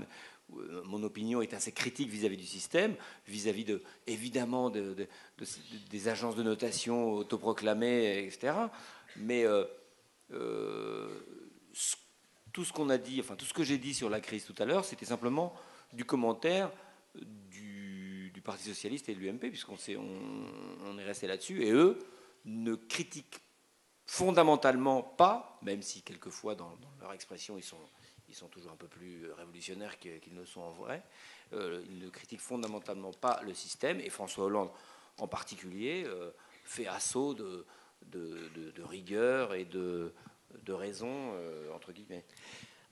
S3: Mon opinion est assez critique vis-à-vis du système, vis-à-vis évidemment des agences de notation autoproclamées, etc. Mais tout ce qu'on a dit, enfin tout ce que j'ai dit sur la crise tout à l'heure, c'était simplement du commentaire du Parti socialiste et de l'UMP, puisqu'on est resté là-dessus, et eux ne critiquent fondamentalement pas, même si quelquefois dans leur expression ils sont toujours un peu plus révolutionnaires qu'ils ne sont en vrai, ils ne critiquent fondamentalement pas le système, et François Hollande en particulier fait assaut de rigueur et de raison, entre guillemets.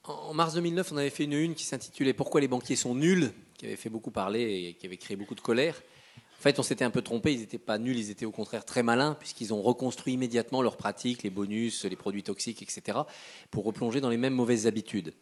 S2: En mars 2009, on avait fait une qui s'intitulait « Pourquoi les banquiers sont nuls ?», qui avait fait beaucoup parler et qui avait créé beaucoup de colère. En fait, on s'était un peu trompé, ils n'étaient pas nuls, ils étaient au contraire très malins, puisqu'ils ont reconstruit immédiatement leurs pratiques, les bonus, les produits toxiques, etc., pour replonger dans les mêmes mauvaises habitudes.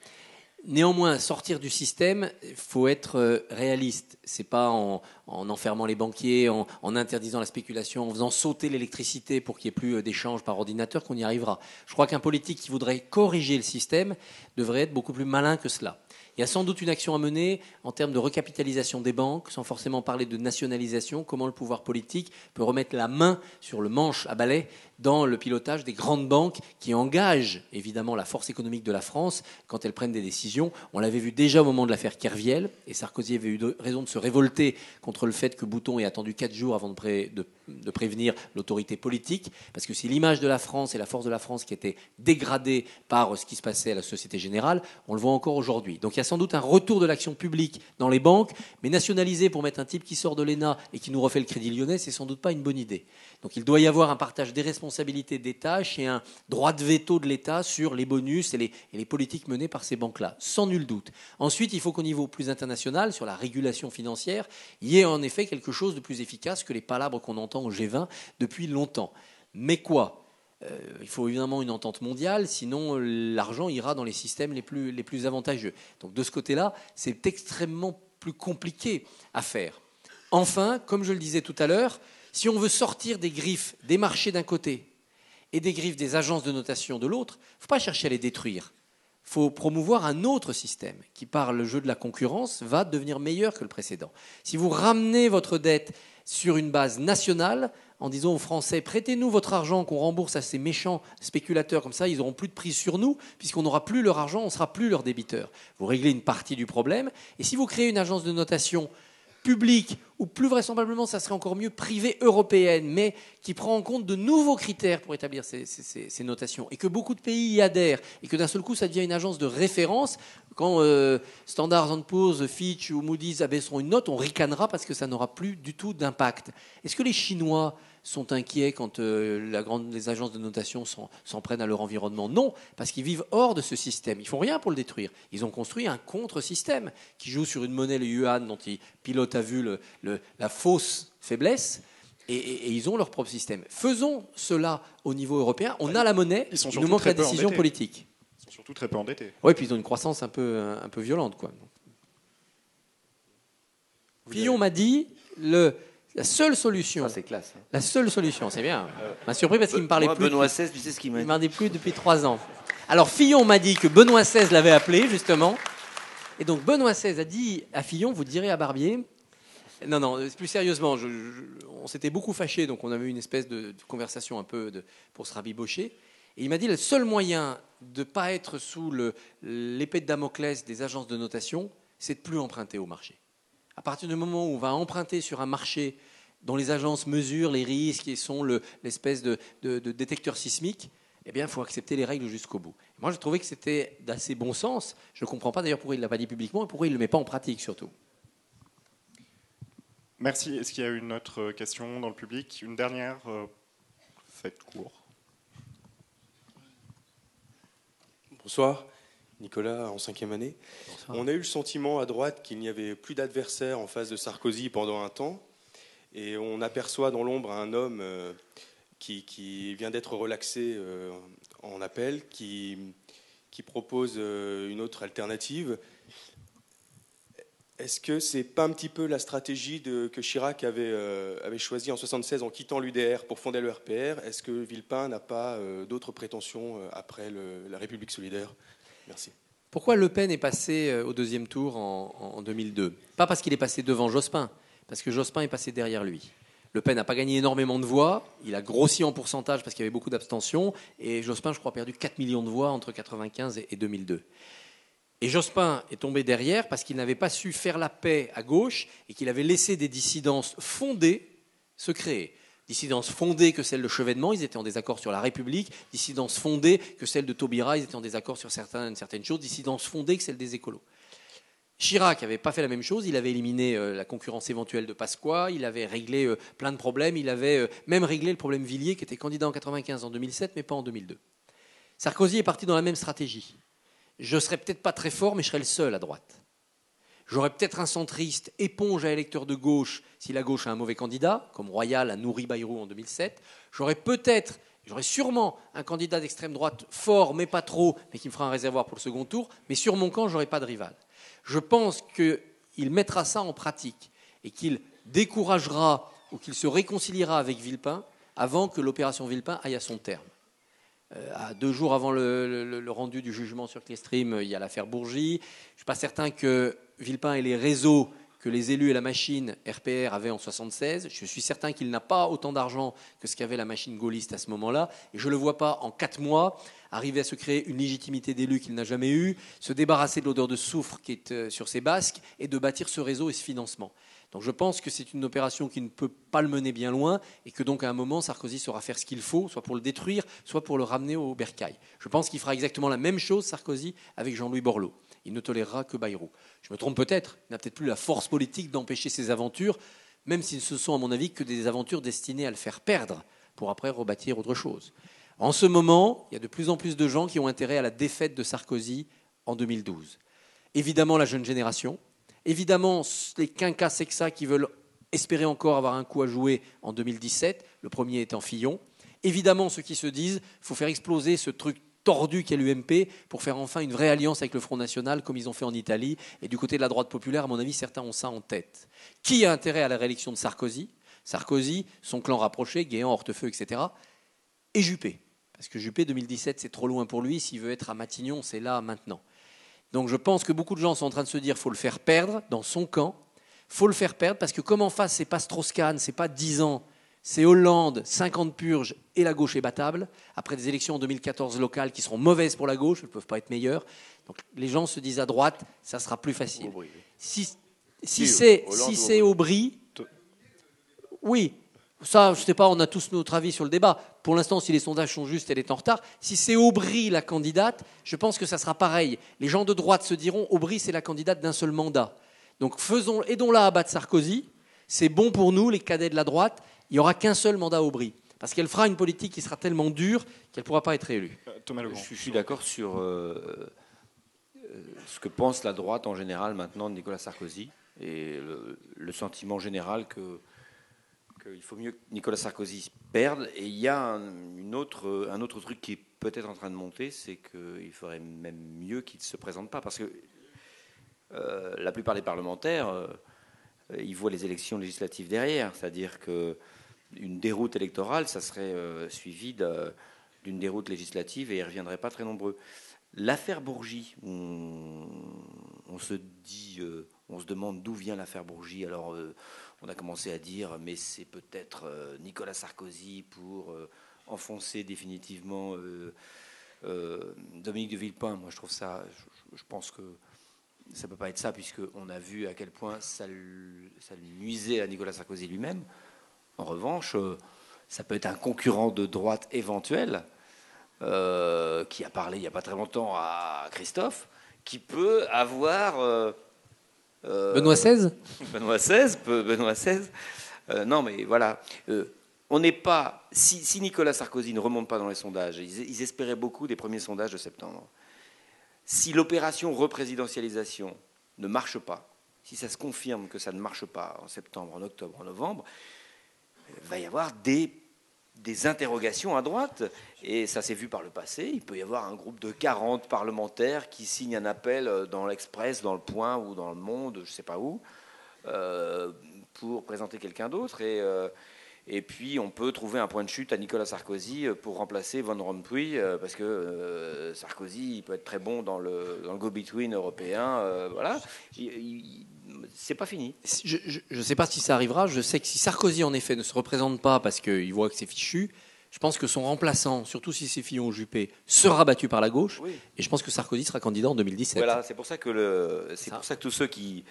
S2: Néanmoins, sortir du système, il faut être réaliste. C'est pas en enfermant les banquiers, en interdisant la spéculation, en faisant sauter l'électricité pour qu'il n'y ait plus d'échanges par ordinateur qu'on y arrivera. Je crois qu'un politique qui voudrait corriger le système devrait être beaucoup plus malin que cela. Il y a sans doute une action à mener en termes de recapitalisation des banques, sans forcément parler de nationalisation, comment le pouvoir politique peut remettre la main sur le manche à balai dans le pilotage des grandes banques qui engagent évidemment la force économique de la France quand elles prennent des décisions. On l'avait vu déjà au moment de l'affaire Kerviel, et Sarkozy avait eu raison de se révolter contre le fait que Bouton ait attendu 4 jours avant de prévenir l'autorité politique, parce que c'est l'image de la France et la force de la France qui était dégradée par ce qui se passait à la Société Générale. On le voit encore aujourd'hui. Donc il y a sans doute un retour de l'action publique dans les banques, mais nationaliser pour mettre un type qui sort de l'ENA et qui nous refait le Crédit Lyonnais, c'est sans doute pas une bonne idée. Donc il doit y avoir un partage des responsabilités des tâches et un droit de veto de l'État sur les bonus et les politiques menées par ces banques-là, sans nul doute. Ensuite, il faut qu'au niveau plus international, sur la régulation financière, il y ait en effet quelque chose de plus efficace que les palabres qu'on entend au G20 depuis longtemps. Mais quoi ? Il faut évidemment une entente mondiale, sinon l'argent ira dans les systèmes les plus avantageux. Donc de ce côté-là, c'est extrêmement plus compliqué à faire. Enfin, comme je le disais tout à l'heure, si on veut sortir des griffes des marchés d'un côté et des griffes des agences de notation de l'autre, il ne faut pas chercher à les détruire. Il faut promouvoir un autre système qui, par le jeu de la concurrence, va devenir meilleur que le précédent. Si vous ramenez votre dette sur une base nationale, en disant aux Français, prêtez-nous votre argent qu'on rembourse à ces méchants spéculateurs, comme ça ils n'auront plus de prise sur nous, puisqu'on n'aura plus leur argent, on ne sera plus leur débiteur. Vous réglez une partie du problème, et si vous créez une agence de notation publique, ou plus vraisemblablement, ça serait encore mieux privée européenne, mais qui prend en compte de nouveaux critères pour établir ces notations, et que beaucoup de pays y adhèrent, et que d'un seul coup, ça devient une agence de référence. Quand Standard & Poor's, Fitch ou Moody's abaisseront une note, on ricanera parce que ça n'aura plus du tout d'impact. Est-ce que les Chinois sont inquiets quand les agences de notation s'en prennent à leur environnement? Non, parce qu'ils vivent hors de ce système. Ils ne font rien pour le détruire. Ils ont construit un contre-système qui joue sur une monnaie, le yuan, dont ils pilotent à vue la fausse faiblesse, et ils ont leur propre système. Faisons cela au niveau européen. On a la monnaie, il nous manque la décision politique.
S4: Ils sont surtout très peu endettés.
S2: Oui, puis ils ont une croissance un peu violente, quoi. Fillon m'a dit la seule solution.
S3: Ça, c'est classe. Hein.
S2: La seule solution, c'est bien. M'a surpris parce qu'il me parlait plus.
S3: Benoît XVI, tu sais ce qu'il m'a dit.
S2: Il m'en dit plus depuis 3 ans. Alors Fillon m'a dit que Benoît XVI l'avait appelé justement, et donc Benoît XVI a dit à Fillon, vous direz à Barbier. Non, plus sérieusement, on s'était beaucoup fâchés, donc on avait eu une espèce de conversation un peu pour se rabibocher. Et il m'a dit le seul moyen de ne pas être sous l'épée de Damoclès des agences de notation, c'est de ne plus emprunter au marché. À partir du moment où on va emprunter sur un marché dont les agences mesurent les risques et sont l'espèce de détecteur sismique, eh bien, il faut accepter les règles jusqu'au bout. Moi, je trouvais que c'était d'assez bon sens. Je ne comprends pas d'ailleurs pourquoi il ne l'a pas dit publiquement et pourquoi il ne le met pas en pratique surtout.
S4: Merci. Est-ce qu'il y a une autre question dans le public? Une dernière? Faites court.
S8: Bonsoir, Nicolas, en 5e année.
S2: Bonsoir.
S8: On a eu le sentiment à droite qu'il n'y avait plus d'adversaires en face de Sarkozy pendant un temps, et on aperçoit dans l'ombre un homme qui vient d'être relaxé en appel, qui propose une autre alternative. Est-ce que c'est pas un petit peu la stratégie que Chirac avait choisie en 1976 en quittant l'UDR pour fonder le RPR? Est-ce que Villepin n'a pas d'autres prétentions après la République solidaire? Merci.
S2: Pourquoi Le Pen est passé au deuxième tour en 2002? Pas parce qu'il est passé devant Jospin, parce que Jospin est passé derrière lui. Le Pen n'a pas gagné énormément de voix, il a grossi en pourcentage parce qu'il y avait beaucoup d'abstention, et Jospin, je crois, a perdu 4 millions de voix entre 1995 et 2002. Et Jospin est tombé derrière parce qu'il n'avait pas su faire la paix à gauche et qu'il avait laissé des dissidences fondées se créer. Dissidences fondées que celle de Chevènement, ils étaient en désaccord sur la République. Dissidences fondées que celle de Taubira, ils étaient en désaccord sur certaines choses. Dissidences fondées que celle des écolos. Chirac n'avait pas fait la même chose. Il avait éliminé la concurrence éventuelle de Pasqua. Il avait réglé plein de problèmes. Il avait même réglé le problème Villiers, qui était candidat en 1995, en 2007, mais pas en 2002. Sarkozy est parti dans la même stratégie. Je ne serais peut-être pas très fort, mais je serais le seul à droite. J'aurais peut-être un centriste éponge à électeurs de gauche si la gauche a un mauvais candidat, comme Royal a nourri Bayrou en 2007. J'aurais sûrement un candidat d'extrême droite fort, mais pas trop, mais qui me fera un réservoir pour le second tour. Mais sur mon camp, je n'aurais pas de rival. Je pense qu'il mettra ça en pratique et qu'il découragera ou qu'il se réconciliera avec Villepin avant que l'opération Villepin aille à son terme. 2 jours avant le rendu du jugement sur Clearstream, il y a l'affaire Bourgi. Je ne suis pas certain que Villepin ait les réseaux que les élus et la machine RPR avaient en 1976. Je suis certain qu'il n'a pas autant d'argent que ce qu'avait la machine gaulliste à ce moment-là. Et je ne le vois pas, en 4 mois, arriver à se créer une légitimité d'élu qu'il n'a jamais eue, se débarrasser de l'odeur de soufre qui est sur ses basques et de bâtir ce réseau et ce financement. Donc je pense que c'est une opération qui ne peut pas le mener bien loin et que donc à un moment, Sarkozy saura faire ce qu'il faut, soit pour le détruire, soit pour le ramener au bercail. Je pense qu'il fera exactement la même chose, Sarkozy, avec Jean-Louis Borloo. Il ne tolérera que Bayrou. Je me trompe peut-être, il n'a peut-être plus la force politique d'empêcher ces aventures, même si ce sont, à mon avis, que des aventures destinées à le faire perdre, pour après rebâtir autre chose. En ce moment, il y a de plus en plus de gens qui ont intérêt à la défaite de Sarkozy en 2012. Évidemment, la jeune génération. Évidemment, les quinquas sexas qui veulent espérer encore avoir un coup à jouer en 2017, le premier étant Fillon. Évidemment, ceux qui se disent qu'il faut faire exploser ce truc tordu qu'est l'UMP pour faire enfin une vraie alliance avec le Front National, comme ils ont fait en Italie. Et du côté de la droite populaire, à mon avis, certains ont ça en tête. Qui a intérêt à la réélection de Sarkozy? Sarkozy, son clan rapproché, Guéant, Hortefeux, etc. Et Juppé. Parce que Juppé, 2017, c'est trop loin pour lui. S'il veut être à Matignon, c'est là, maintenant. Donc je pense que beaucoup de gens sont en train de se dire qu'il faut le faire perdre dans son camp. Il faut le faire perdre parce que comme en face, ce n'est pas Strauss-Kahn, ce n'est pas 10 ans, c'est Hollande, 50 purges et la gauche est battable. Après des élections en 2014 locales qui seront mauvaises pour la gauche, elles ne peuvent pas être meilleures. Donc les gens se disent à droite, ça sera plus facile. Si c'est Aubry, oui. Ça, je ne sais pas, on a tous notre avis sur le débat. Pour l'instant, si les sondages sont justes, elle est en retard. Si c'est Aubry la candidate, je pense que ça sera pareil. Les gens de droite se diront, Aubry, c'est la candidate d'un seul mandat. Donc aidons-la à battre Sarkozy. C'est bon pour nous, les cadets de la droite. Il n'y aura qu'un seul mandat Aubry. Parce qu'elle fera une politique qui sera tellement dure qu'elle ne pourra pas être réélue.
S4: Thomas Legrand.
S3: Je suis d'accord sur ce que pense la droite en général maintenant de Nicolas Sarkozy et le sentiment général qu'il faut mieux que Nicolas Sarkozy perde. Et il y a un autre truc qui est peut-être en train de monter, c'est qu'il faudrait même mieux qu'il ne se présente pas. Parce que la plupart des parlementaires, ils voient les élections législatives derrière. C'est-à-dire qu'une déroute électorale, ça serait suivi d'une déroute législative et ils ne reviendraient pas très nombreux. L'affaire Bourgi, on se demande d'où vient l'affaire Bourgi. Alors, on a commencé à dire, mais c'est peut-être Nicolas Sarkozy pour enfoncer définitivement Dominique de Villepin. Moi, je trouve ça, je pense que ça ne peut pas être ça, puisqu'on a vu à quel point ça nuisait à Nicolas Sarkozy lui-même. En revanche, ça peut être un concurrent de droite éventuel, qui a parlé il n'y a pas très longtemps à Christophe, qui peut avoir...
S2: Benoît XVI.
S3: Benoît XVI. Non, mais voilà. On n'est pas... Si Nicolas Sarkozy ne remonte pas dans les sondages, ils espéraient beaucoup des premiers sondages de septembre. Si l'opération représidentialisation ne marche pas, si ça se confirme que ça ne marche pas en septembre, en octobre, en novembre, il va y avoir des des interrogations à droite. Et ça s'est vu par le passé. Il peut y avoir un groupe de 40 parlementaires qui signent un appel dans l'Express, dans le Point ou dans le Monde, je ne sais pas où, pour présenter quelqu'un d'autre. Et puis, on peut trouver un point de chute à Nicolas Sarkozy pour remplacer Van Rompuy, parce que Sarkozy, il peut être très bon dans le go-between européen. Voilà. C'est pas fini.
S2: Je ne sais pas si ça arrivera. Je sais que si Sarkozy, en effet, ne se représente pas parce qu'il voit que c'est fichu, je pense que son remplaçant, surtout si c'est Fillon Juppé, sera battu par la gauche. Oui. Et je pense que Sarkozy sera candidat en 2017.
S3: Voilà, c'est pour ça que pour ça que tous ceux qui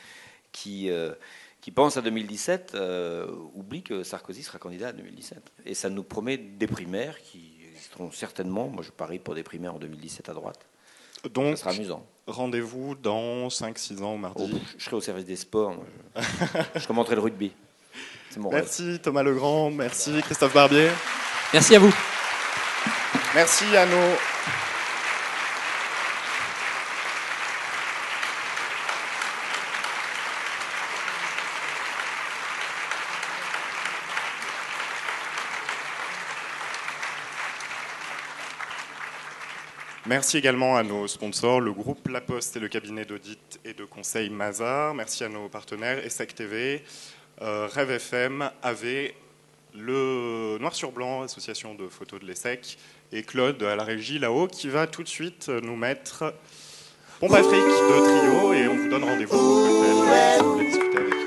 S3: pensent à 2017 oublient que Sarkozy sera candidat en 2017. Et ça nous promet des primaires qui existeront certainement. Moi, je parie pour des primaires en 2017 à droite.
S4: Donc,
S3: ça sera amusant.
S4: Rendez-vous dans 5-6 ans au mardi.
S3: Je serai au service des sports. Moi, je commenterai le rugby. C'est mon rêve.
S4: Merci Thomas Legrand, merci Christophe Barbier.
S2: Merci à vous.
S4: Merci à nos... Merci également à nos sponsors, le groupe La Poste et le cabinet d'audit et de conseil Mazars. Merci à nos partenaires, ESSEC TV, Rêve FM, AV, le Noir sur Blanc, association de photos de l'ESSEC, et Claude à la régie là-haut, qui va tout de suite nous mettre Pompe Afrique de Trio, et on vous donne rendez-vous au cocktail si vous voulez discuter avec